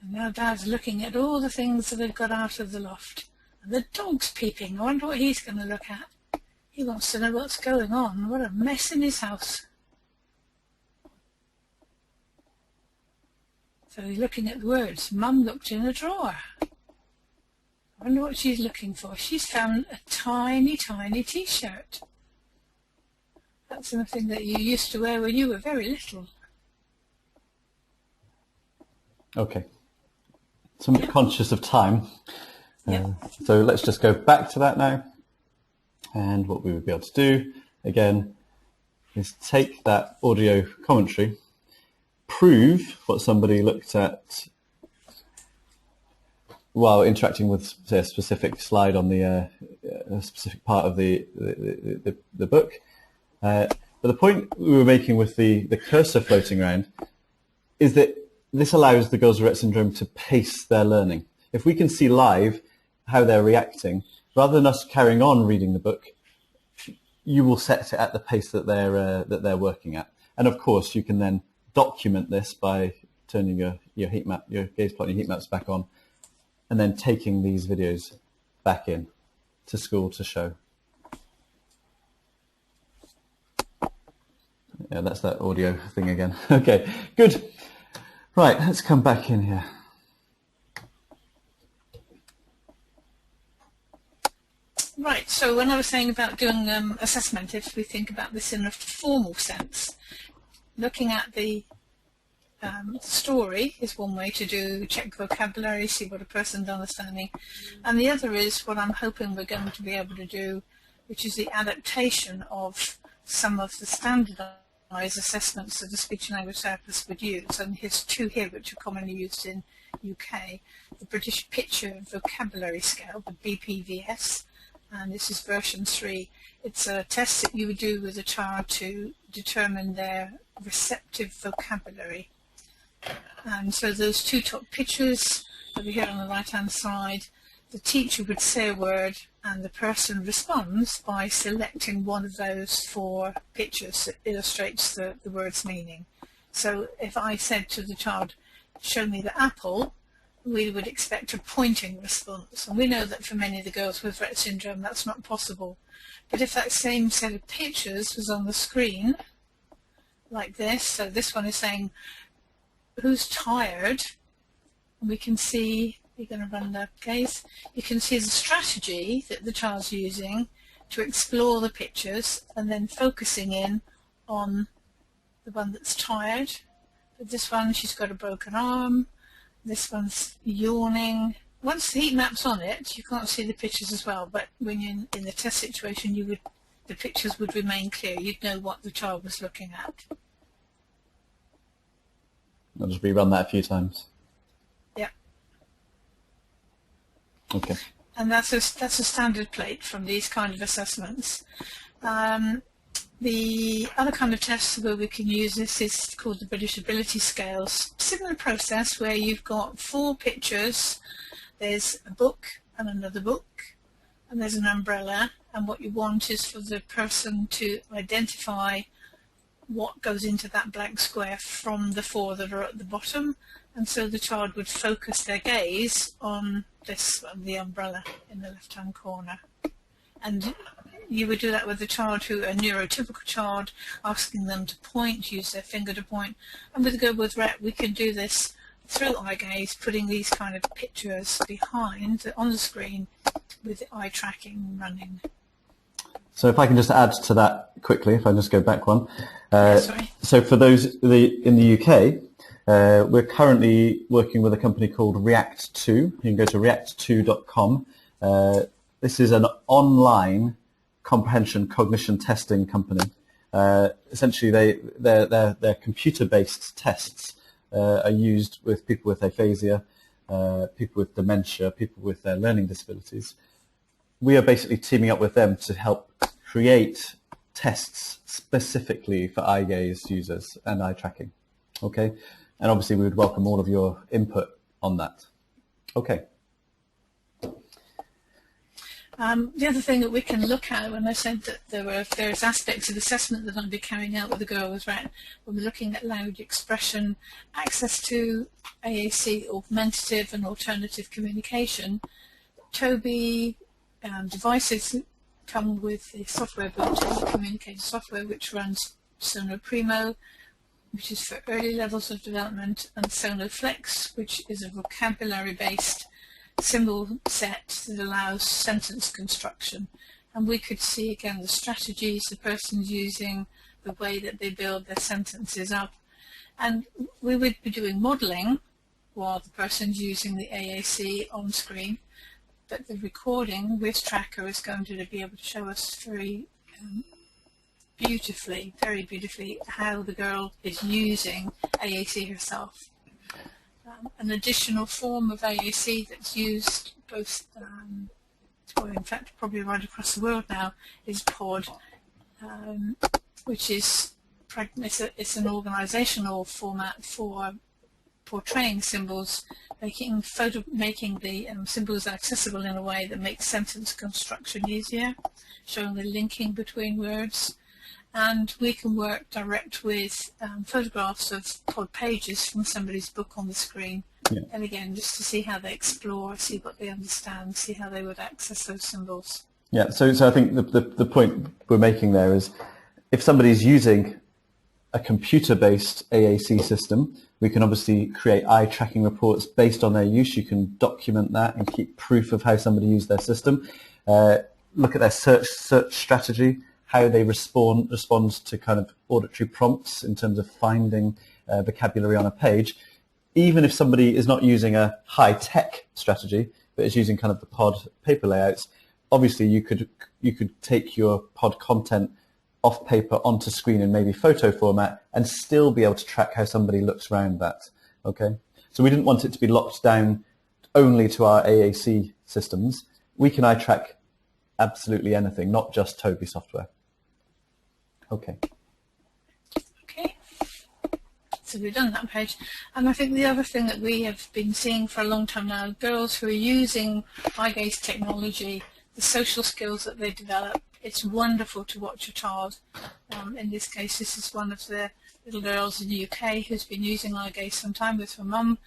And now Dad's looking at all the things that they've got out of the loft. And the dog's peeping. I wonder what he's going to look at. He wants to know what's going on. What a mess in his house. So he's looking at the words. Mum looked in a drawer. I wonder what she's looking for. She's found a tiny, tiny t-shirt. That's something that you used to wear when you were very little. Okay. So I'm conscious of time. Yeah. So let's just go back to that now. And what we would be able to do, again, is take that audio commentary, prove what somebody looked at while interacting with, say, a specific slide on a specific part of the book. But the point we were making with the cursor floating around is that this allows the girls with Rett syndrome to pace their learning. If we can see live how they're reacting, rather than us carrying on reading the book, you will set it at the pace that they're working at. And of course, you can then document this by turning your heat map, your gaze plot, and your heat maps back on, and then taking these videos back in to school to show. Yeah, that's that audio thing again. Okay, good. Right, let's come back in here. Right, so when I was saying about doing assessment, if we think about this in a formal sense, looking at the story is one way to check vocabulary, see what a person's understanding, and the other is what I'm hoping we're going to be able to do, which is the adaptation of some of the standardized assessments that a speech and language therapist would use. And here's two here which are commonly used in UK. The British Picture Vocabulary Scale, the BPVS, and this is version 3. It's a test that you would do with a child to determine their receptive vocabulary. And so those two top pictures over here on the right hand side, the teacher would say a word and the person responds by selecting one of those 4 pictures that illustrates the word's meaning. So if I said to the child, show me the apple, we would expect a pointing response. And we know that for many of the girls with Rett syndrome that's not possible. But if that same set of pictures was on the screen, like this, so this one is saying, who's tired? And we can see, you're going to run the gaze, you can see the strategy that the child's using to explore the pictures and then focusing in on the one that's tired. But this one, she's got a broken arm. This one's yawning. Once the heat map's on it, you can't see the pictures as well, but when you're in the test situation, the pictures would remain clear. You'd know what the child was looking at. I'll just rerun that a few times. Yeah. Okay. And that's a standard plate from these kind of assessments. The other kind of tests where we can use this is called the British Ability Scales. Similar process where you've got 4 pictures. There's a book and another book, and there's an umbrella. And what you want is for the person to identify what goes into that blank square from the 4 that are at the bottom. And so the child would focus their gaze on this, the umbrella in the left-hand corner. And you would do that with a child a neurotypical child, asking them to point, use their finger to point. And with a girl with Rett, we can do this through eye gaze, putting these kind of pictures behind on the screen with eye tracking running. So if I can just add to that quickly, if I just go back one. Sorry. So for those in the UK, we're currently working with a company called React2. You can go to react2.com. This is an online comprehension cognition testing company. Essentially, their computer-based tests are used with people with aphasia, people with dementia, people with learning disabilities. We are basically teaming up with them to help create tests specifically for eye gaze users and eye tracking. Okay, and obviously we would welcome all of your input on that. Okay. The other thing that we can look at, when I said that there were various aspects of assessment that I'd be carrying out with the girl with Rett, when we're looking at language expression, access to AAC, augmentative and alternative communication, Tobii devices come with the software built in, communicator software, which runs Sono Primo, which is for early levels of development, and Sono Flex, which is a vocabulary-based symbol set that allows sentence construction. And we could see again the strategies the person's using, the way that they build their sentences up. And we would be doing modelling while the person's using the AAC on screen, but the recording with Tracker is going to be able to show us very beautifully how the girl is using AAC herself. An additional form of AAC that's used both, well, in fact probably right across the world now, is POD, which is it's an organisational format for portraying symbols, making the symbols accessible in a way that makes sentence construction easier, showing the linking between words. And we can work direct with photographs of POD pages from somebody's book on the screen. Yeah. And again, just to see how they explore, see what they understand, see how they would access those symbols. Yeah, so I think the point we're making there is, if somebody's using a computer-based AAC system, we can obviously create eye tracking reports based on their use. You can document that and keep proof of how somebody used their system. Look at their search strategy, how they respond to kind of auditory prompts in terms of finding vocabulary on a page. Even if somebody is not using a high-tech strategy, but is using kind of the POD paper layouts, obviously you could take your POD content off paper onto screen in maybe photo format and still be able to track how somebody looks around that. Okay, so we didn't want it to be locked down only to our AAC systems. We can eye track absolutely anything, not just Tobii software. Okay. Okay. So we've done that page. And I think the other thing that we have been seeing for a long time now, girls who are using eye gaze technology, the social skills that they develop, it's wonderful to watch a child. In this case, this is one of the little girls in the UK who's been using eye gaze some time with her mum,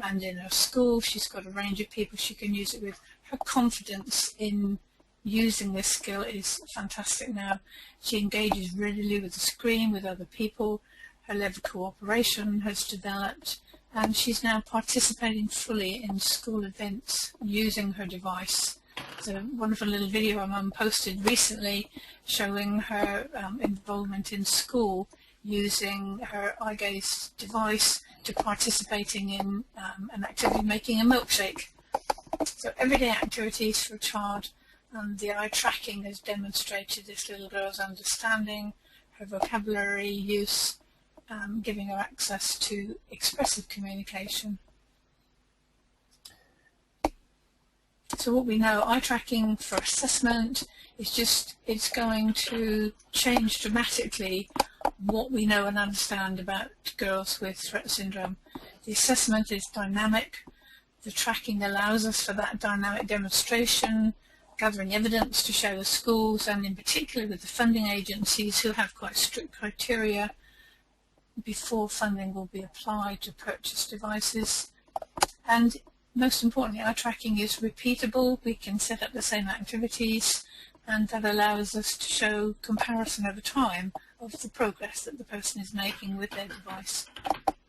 and in her school she's got a range of people she can use it with. Her confidence in using this skill is fantastic now. She engages readily with the screen, with other people. Her level of cooperation has developed, and she's now participating fully in school events using her device. There's a wonderful little video my mum posted recently showing her involvement in school using her eye gaze device to participating in an activity making a milkshake. So everyday activities for a child. And the eye tracking has demonstrated this little girl's understanding, her vocabulary use, giving her access to expressive communication. So what we know, eye tracking for assessment is it's going to change dramatically what we know and understand about girls with Rett syndrome. The assessment is dynamic. The tracking allows us for that dynamic demonstration, gathering evidence to show the schools, and in particular with the funding agencies who have quite strict criteria before funding will be applied to purchase devices. And most importantly, eye tracking is repeatable. We can set up the same activities, and that allows us to show comparison over time of the progress that the person is making with their device.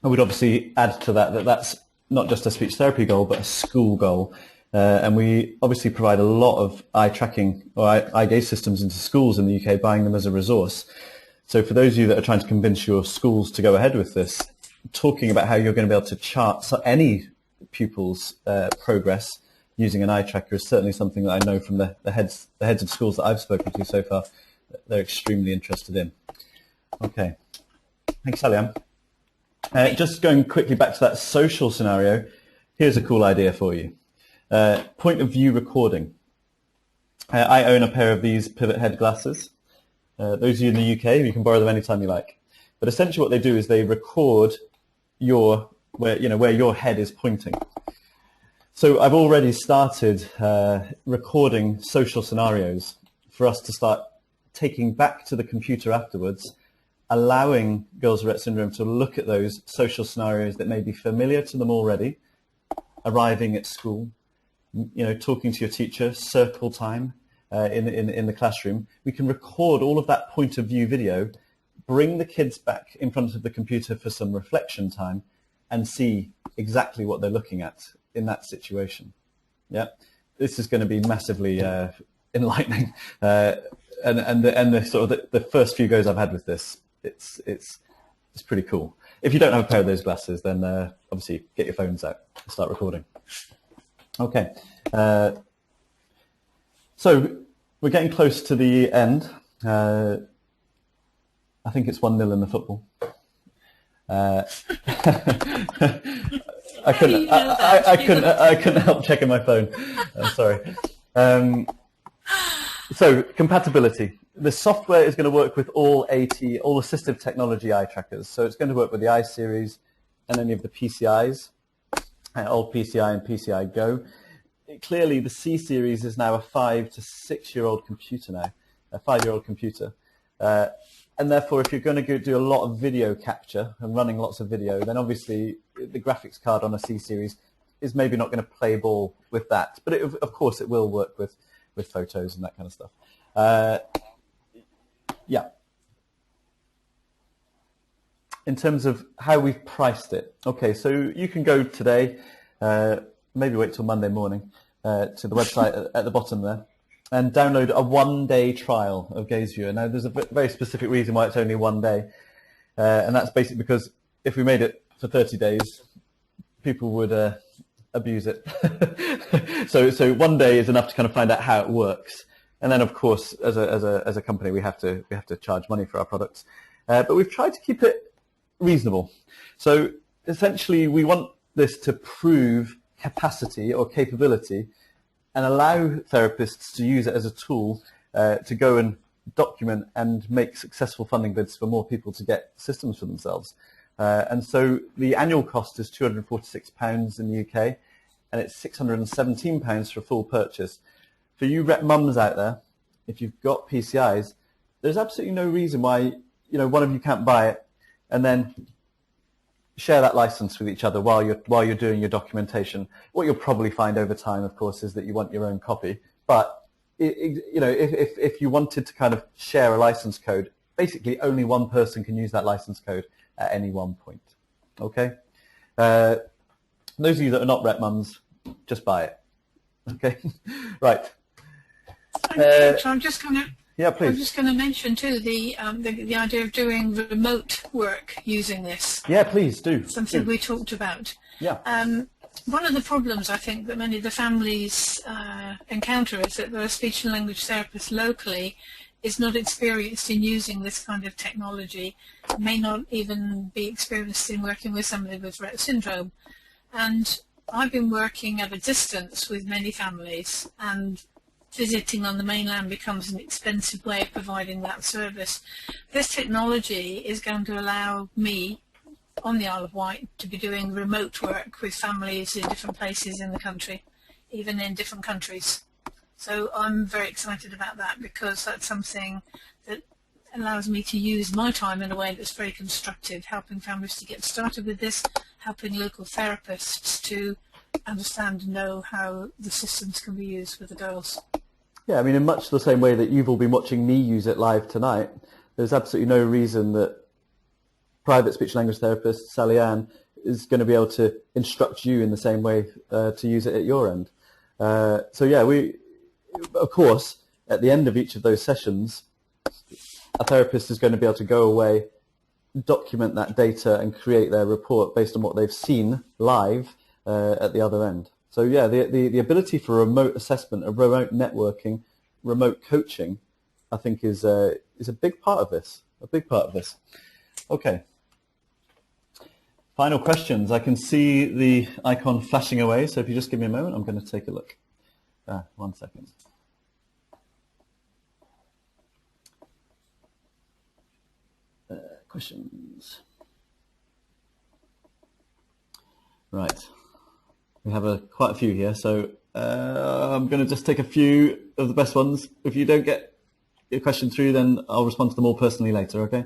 I would obviously add to that that's not just a speech therapy goal, but a school goal. And we obviously provide a lot of eye tracking or eye gaze systems into schools in the UK, buying them as a resource. So for those of you that are trying to convince your schools to go ahead with this, talking about how you're going to be able to chart any pupil's progress using an eye tracker is certainly something that I know from the heads of schools that I've spoken to so far, they're extremely interested in. Okay, thanks, Sally-Ann. Just going quickly back to that social scenario, here's a cool idea for you. Point of view recording. I own a pair of these pivot head glasses. Those of you in the UK, you can borrow them anytime you like. But essentially what they do is they record where your head is pointing. So I've already started recording social scenarios for us to start taking back to the computer afterwards, allowing girls with Rett syndrome to look at those social scenarios that may be familiar to them already, arriving at school, talking to your teacher, circle time in the classroom. We can record all of that point of view video, bring the kids back in front of the computer for some reflection time, and see exactly what they're looking at in that situation. Yeah, this is going to be massively enlightening, and the sort of the first few goes I've had with this, it's pretty cool. If you don't have a pair of those glasses, then obviously get your phones out and start recording. Okay, so we're getting close to the end. I think it's 1-0 in the football. I couldn't help checking my phone. I'm sorry. So compatibility. The software is going to work with all assistive technology eye trackers. So it's going to work with the iSeries and any of the PCIs, old PCI and PCI Go. Clearly, the C series is now a 5 to 6 year old computer now, a 5-year-old computer. And therefore, if you're going to do a lot of video capture and running lots of video, then obviously the graphics card on a C series is maybe not going to play ball with that. But of course, it will work with photos and that kind of stuff. Yeah. In terms of how we've priced it. Okay, so you can go today, maybe wait till Monday morning, to the website at the bottom there, and download a 1-day trial of Gaze Viewer. Now, there's a very specific reason why it's only 1 day, and that's basically because if we made it for 30 days, people would abuse it. So 1 day is enough to kind of find out how it works, and then of course, as a company, we have to charge money for our products, but we've tried to keep it reasonable. So essentially, we want this to prove capacity or capability, and allow therapists to use it as a tool to go and document and make successful funding bids for more people to get systems for themselves. And so the annual cost is £246 in the UK, and it's £617 for a full purchase. For you Rett mums out there, if you've got PCIs, there's absolutely no reason why one of you can't buy it and then share that license with each other while you're doing your documentation. What you'll probably find over time, of course, is that you want your own copy. But if you wanted to kind of share a license code, basically only one person can use that license code at any one point. Okay. Those of you that are not Rett mums, just buy it. Okay. Right. So I'm just going to. Yeah, please. I'm just going to mention too the idea of doing remote work using this. Yeah, please do. Something we talked about. Yeah. One of the problems I think that many of the families encounter is that the speech and language therapist locally is not experienced in using this kind of technology, may not even be experienced in working with somebody with Rett syndrome. And I've been working at a distance with many families, and visiting on the mainland becomes an expensive way of providing that service. This technology is going to allow me on the Isle of Wight to be doing remote work with families in different places in the country, even in different countries. So I'm very excited about that, because that's something that allows me to use my time in a way that's very constructive, helping families to get started with this, helping local therapists to understand and know how the systems can be used with the girls. Yeah, I mean, in much the same way that you've all been watching me use it live tonight, there's absolutely no reason that private speech language therapist Sally-Ann is going to be able to instruct you in the same way to use it at your end. So yeah, of course, at the end of each of those sessions, a therapist is going to be able to go away, document that data, and create their report based on what they've seen live at the other end. So yeah, the ability for remote assessment, of remote networking, remote coaching, I think is a big part of this. A big part of this. Okay. Final questions. I can see the icon flashing away, so if you just give me a moment, I'm going to take a look. 1 second. Questions. Right. We have quite a few here, so I'm going to just take a few of the best ones. If you don't get your question through, then I'll respond to them all personally later, okay?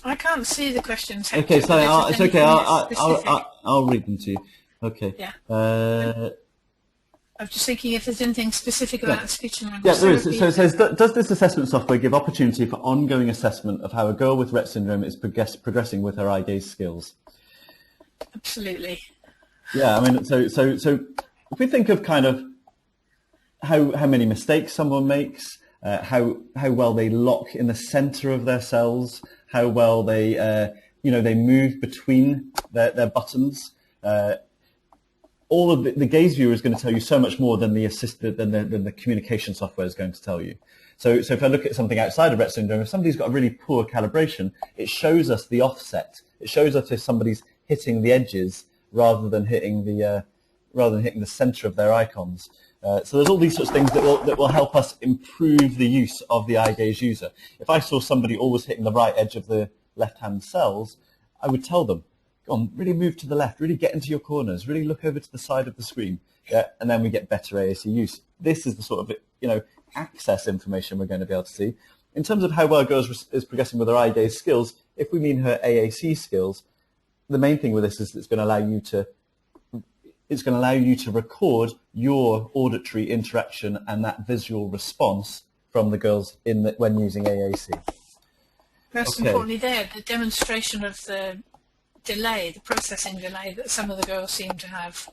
I can't see the questions, Hector. Okay, so it's okay. I'll read them to you. Okay. Yeah. I'm just thinking if there's anything specific about speech and language. Yeah, there is. So it says, does this assessment software give opportunity for ongoing assessment of how a girl with Rett syndrome is progressing with her eye gaze skills? Absolutely. Yeah, I mean, so if we think of kind of how many mistakes someone makes, how well they lock in the center of their cells, how well they they move between their buttons. All of the Gaze Viewer is going to tell you so much more than the communication software is going to tell you. So if I look at something outside of Rett syndrome, if somebody's got a really poor calibration, it shows us the offset. It shows us if somebody's hitting the edges rather than hitting the center of their icons. So there's all these sorts of things that will help us improve the use of the eye gaze user. If I saw somebody always hitting the right edge of the left-hand cells, I would tell them, go on, really move to the left, really get into your corners, really look over to the side of the screen, and then we get better AAC use. This is the sort of access information we're going to be able to see. In terms of how well a girl is progressing with her eye gaze skills, if we mean her AAC skills, the main thing with this is it's going to allow you to record your auditory interaction and that visual response from the girls when using AAC. Most importantly there, the demonstration of the delay, the processing delay that some of the girls seem to have.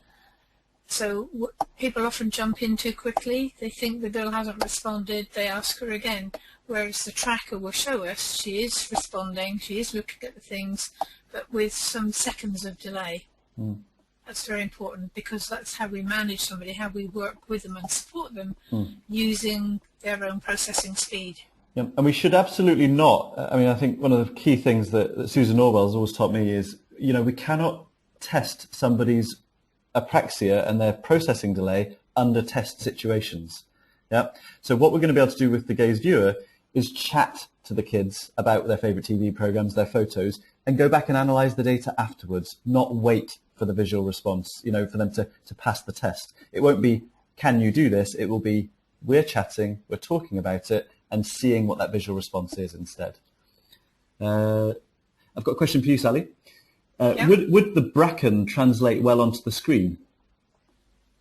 So people often jump in too quickly. They think the girl hasn't responded. They ask her again, whereas the tracker will show us she is responding, she is looking at the things, but with some seconds of delay. Mm. That's very important because that's how we manage somebody, how we work with them and support them using their own processing speed. Yeah, and we should absolutely not. I mean, I think one of the key things that Susan Orwell has always taught me is, we cannot test somebody's apraxia and their processing delay under test situations. Yeah. So what we're going to be able to do with the Gaze Viewer is chat to the kids about their favorite TV programs, their photos, and go back and analyze the data afterwards, not wait for the visual response, for them to pass the test. It won't be, can you do this? It will be, we're chatting, we're talking about it, and seeing what that visual response is instead. I've got a question for you, Sally. Would the bracken translate well onto the screen?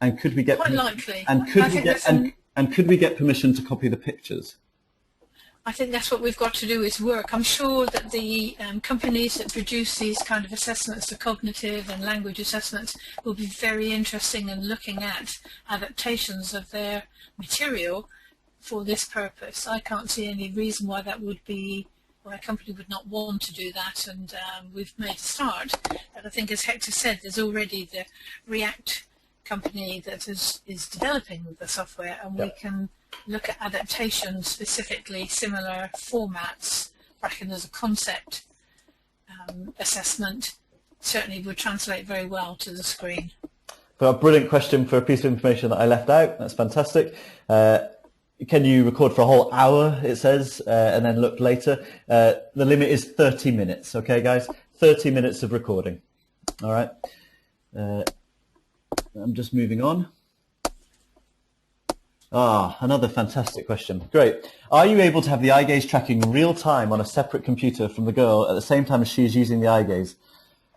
And could we get quite likely? And could we get permission to copy the pictures? I think that's what we've got to do is work. I'm sure that the companies that produce these kind of assessments, the cognitive and language assessments, will be very interesting in looking at adaptations of their material for this purpose. I can't see any reason why that would be, why a company would not want to do that, and we've made a start. But I think, as Hector said, there's already the React company that is developing the software, and we can look at adaptations, specifically similar formats. Bracken as a concept assessment certainly would translate very well to the screen. A brilliant question for a piece of information that I left out. That's fantastic. Can you record for a whole hour, it says, and then look later? The limit is 30 minutes, okay, guys? 30 minutes of recording. All right. I'm just moving on. Another fantastic question. Great. Are you able to have the eye gaze tracking real time on a separate computer from the girl at the same time as she is using the eye gaze?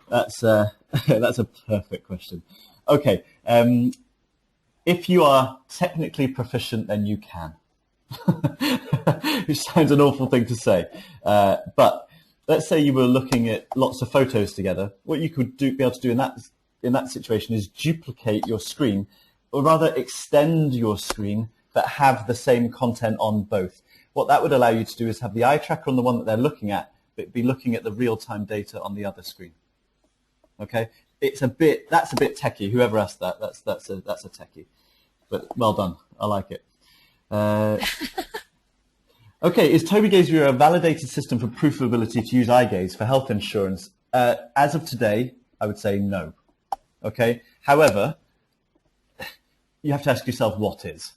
That's that's a perfect question. Okay. If you are technically proficient, then you can. Which sounds an awful thing to say. But let's say you were looking at lots of photos together. What you could be able to do in that in that situation is duplicate your screen, or rather extend your screen, but have the same content on both. What that would allow you to do is have the eye tracker on the one that they're looking at, but be looking at the real-time data on the other screen. Okay, that's a bit techie. Whoever asked that, that's a techie. But well done, I like it. Okay, is Tobii Gaze Viewer a validated system for proof of ability to use eye gaze for health insurance? As of today, I would say no. Okay, however, you have to ask yourself what is.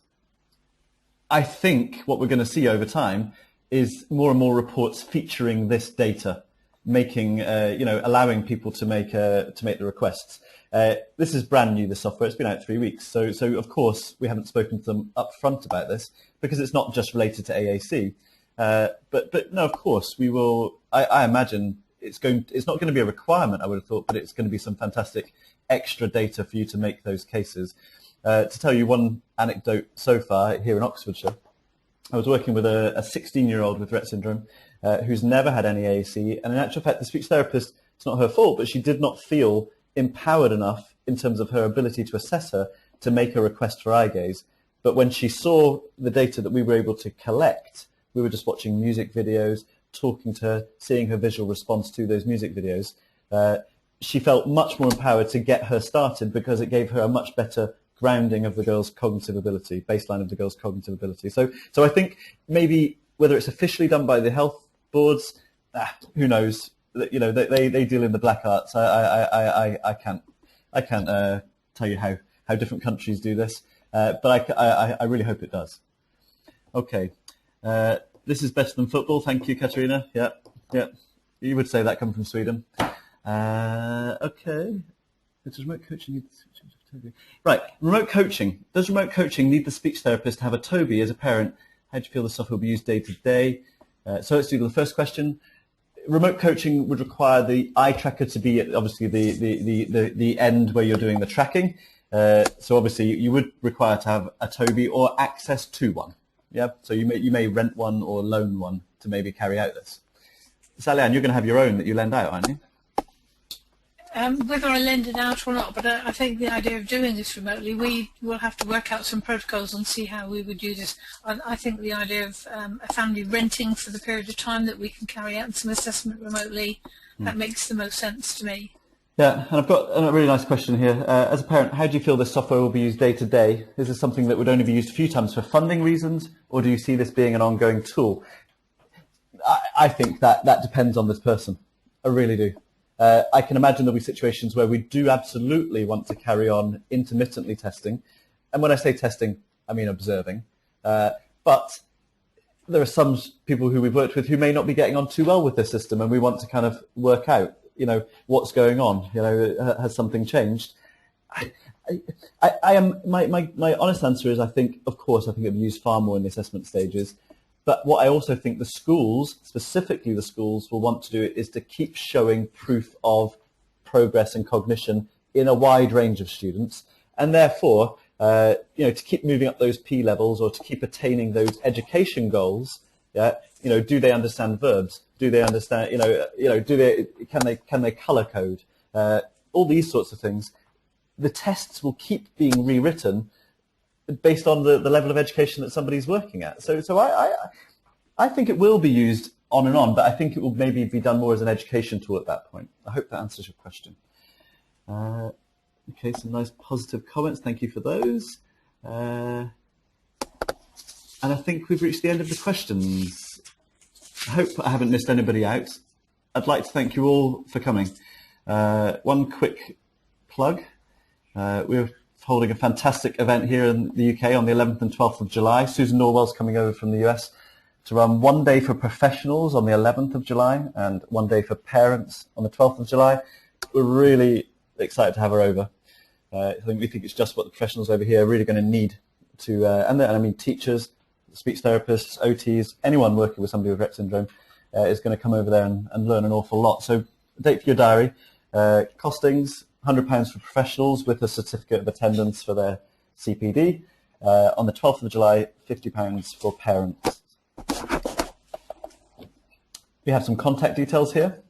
I think what we're going to see over time is more and more reports featuring this data, making allowing people to make the requests. This is brand new, the software. It's been out 3 weeks, so of course we haven't spoken to them up front about this because it's not just related to AAC. But no, of course we will. I imagine it's not going to be a requirement, I would have thought, but it's going to be some fantastic extra data for you to make those cases. To tell you one anecdote so far here in Oxfordshire, I was working with a 16-year-old with Rett Syndrome who's never had any AAC, and in actual fact the speech therapist, it's not her fault, but she did not feel empowered enough in terms of her ability to assess her to make a request for eye gaze. But when she saw the data that we were able to collect, we were just watching music videos, talking to her, seeing her visual response to those music videos. She felt much more empowered to get her started because it gave her a much better grounding of the girl's cognitive ability, baseline of the girl's cognitive ability. So I think maybe whether it's officially done by the health boards, who knows? You know, they deal in the black arts. I can't tell you how different countries do this, but I really hope it does. Okay, this is better than football. Thank you, Katarina. Yeah, you would say that come from Sweden. Okay, does remote coaching need Tobii? Right, remote coaching. Does remote coaching need the speech therapist to have a Tobii as a parent? How do you feel the software will be used day to day? So let's do the first question. Remote coaching would require the eye tracker to be at obviously the end where you're doing the tracking. So obviously you would require to have a Tobii or access to one. Yeah. So you may rent one or loan one to maybe carry out this. Sally-Ann, you're going to have your own that you lend out, aren't you? Whether I lend it out or not, but I think the idea of doing this remotely, we will have to work out some protocols and see how we would do this. I think the idea of a family renting for the period of time that we can carry out some assessment remotely, that makes the most sense to me. Yeah, and I've got a really nice question here. As a parent, how do you feel this software will be used day to day? Is this something that would only be used a few times for funding reasons, or do you see this being an ongoing tool? I think that depends on this person. I really do. I can imagine there'll be situations where we do absolutely want to carry on intermittently testing. And when I say testing, I mean observing. But there are some people who we've worked with who may not be getting on too well with this system, and we want to kind of work out, you know, what's going on. You know, has something changed? My honest answer is I think it'll be used far more in the assessment stages. But what I also think the schools, specifically the schools, will want to do is to keep showing proof of progress and cognition in a wide range of students, and therefore, to keep moving up those P levels or to keep attaining those education goals. Yeah, do they understand verbs? Do they understand? Can they color code? All these sorts of things. The tests will keep being rewritten based on the level of education that somebody's working at. So I think it will be used on and on, but I think it will maybe be done more as an education tool at that point. I hope that answers your question. Okay, some nice positive comments. Thank you for those. And I think we've reached the end of the questions. I hope I haven't missed anybody out. I'd like to thank you all for coming. One quick plug. We're holding a fantastic event here in the UK on the 11th and 12th of July. Susan Norwell's coming over from the US to run one day for professionals on the 11th of July and one day for parents on the 12th of July. We're really excited to have her over. We think it's just what the professionals over here are really going to need to, and I mean teachers, speech therapists, OTs, anyone working with somebody with Rett Syndrome is going to come over there and learn an awful lot. So date for your diary. Costings, £100 for professionals with a certificate of attendance for their CPD. On the 12th of July, £50 for parents. We have some contact details here.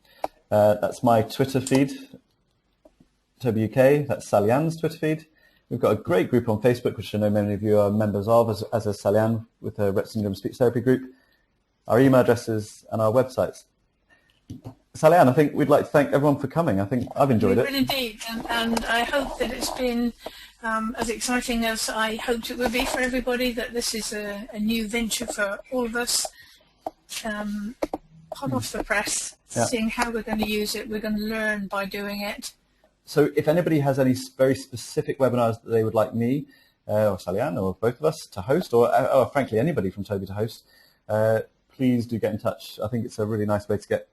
That's my Twitter feed Tobii UK, that's Sally Ann's Twitter feed. We've got a great group on Facebook, which I know many of you are members of, as a Sally Ann with a Rett Syndrome speech therapy group. Our email addresses and our websites. Sally Ann, I think we'd like to thank everyone for coming. I think I've enjoyed it. Well, indeed, and I hope that it's been as exciting as I hoped it would be for everybody, that this is a new venture for all of us. Hot off the press, seeing how we're going to use it. We're going to learn by doing it. So if anybody has any very specific webinars that they would like me or Sally Ann or both of us to host, or frankly anybody from Tobii to host, please do get in touch. I think it's a really nice way to get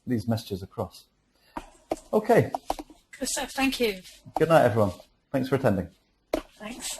these messages across. Okay. Good stuff. Thank you. Good night, everyone. Thanks for attending. Thanks.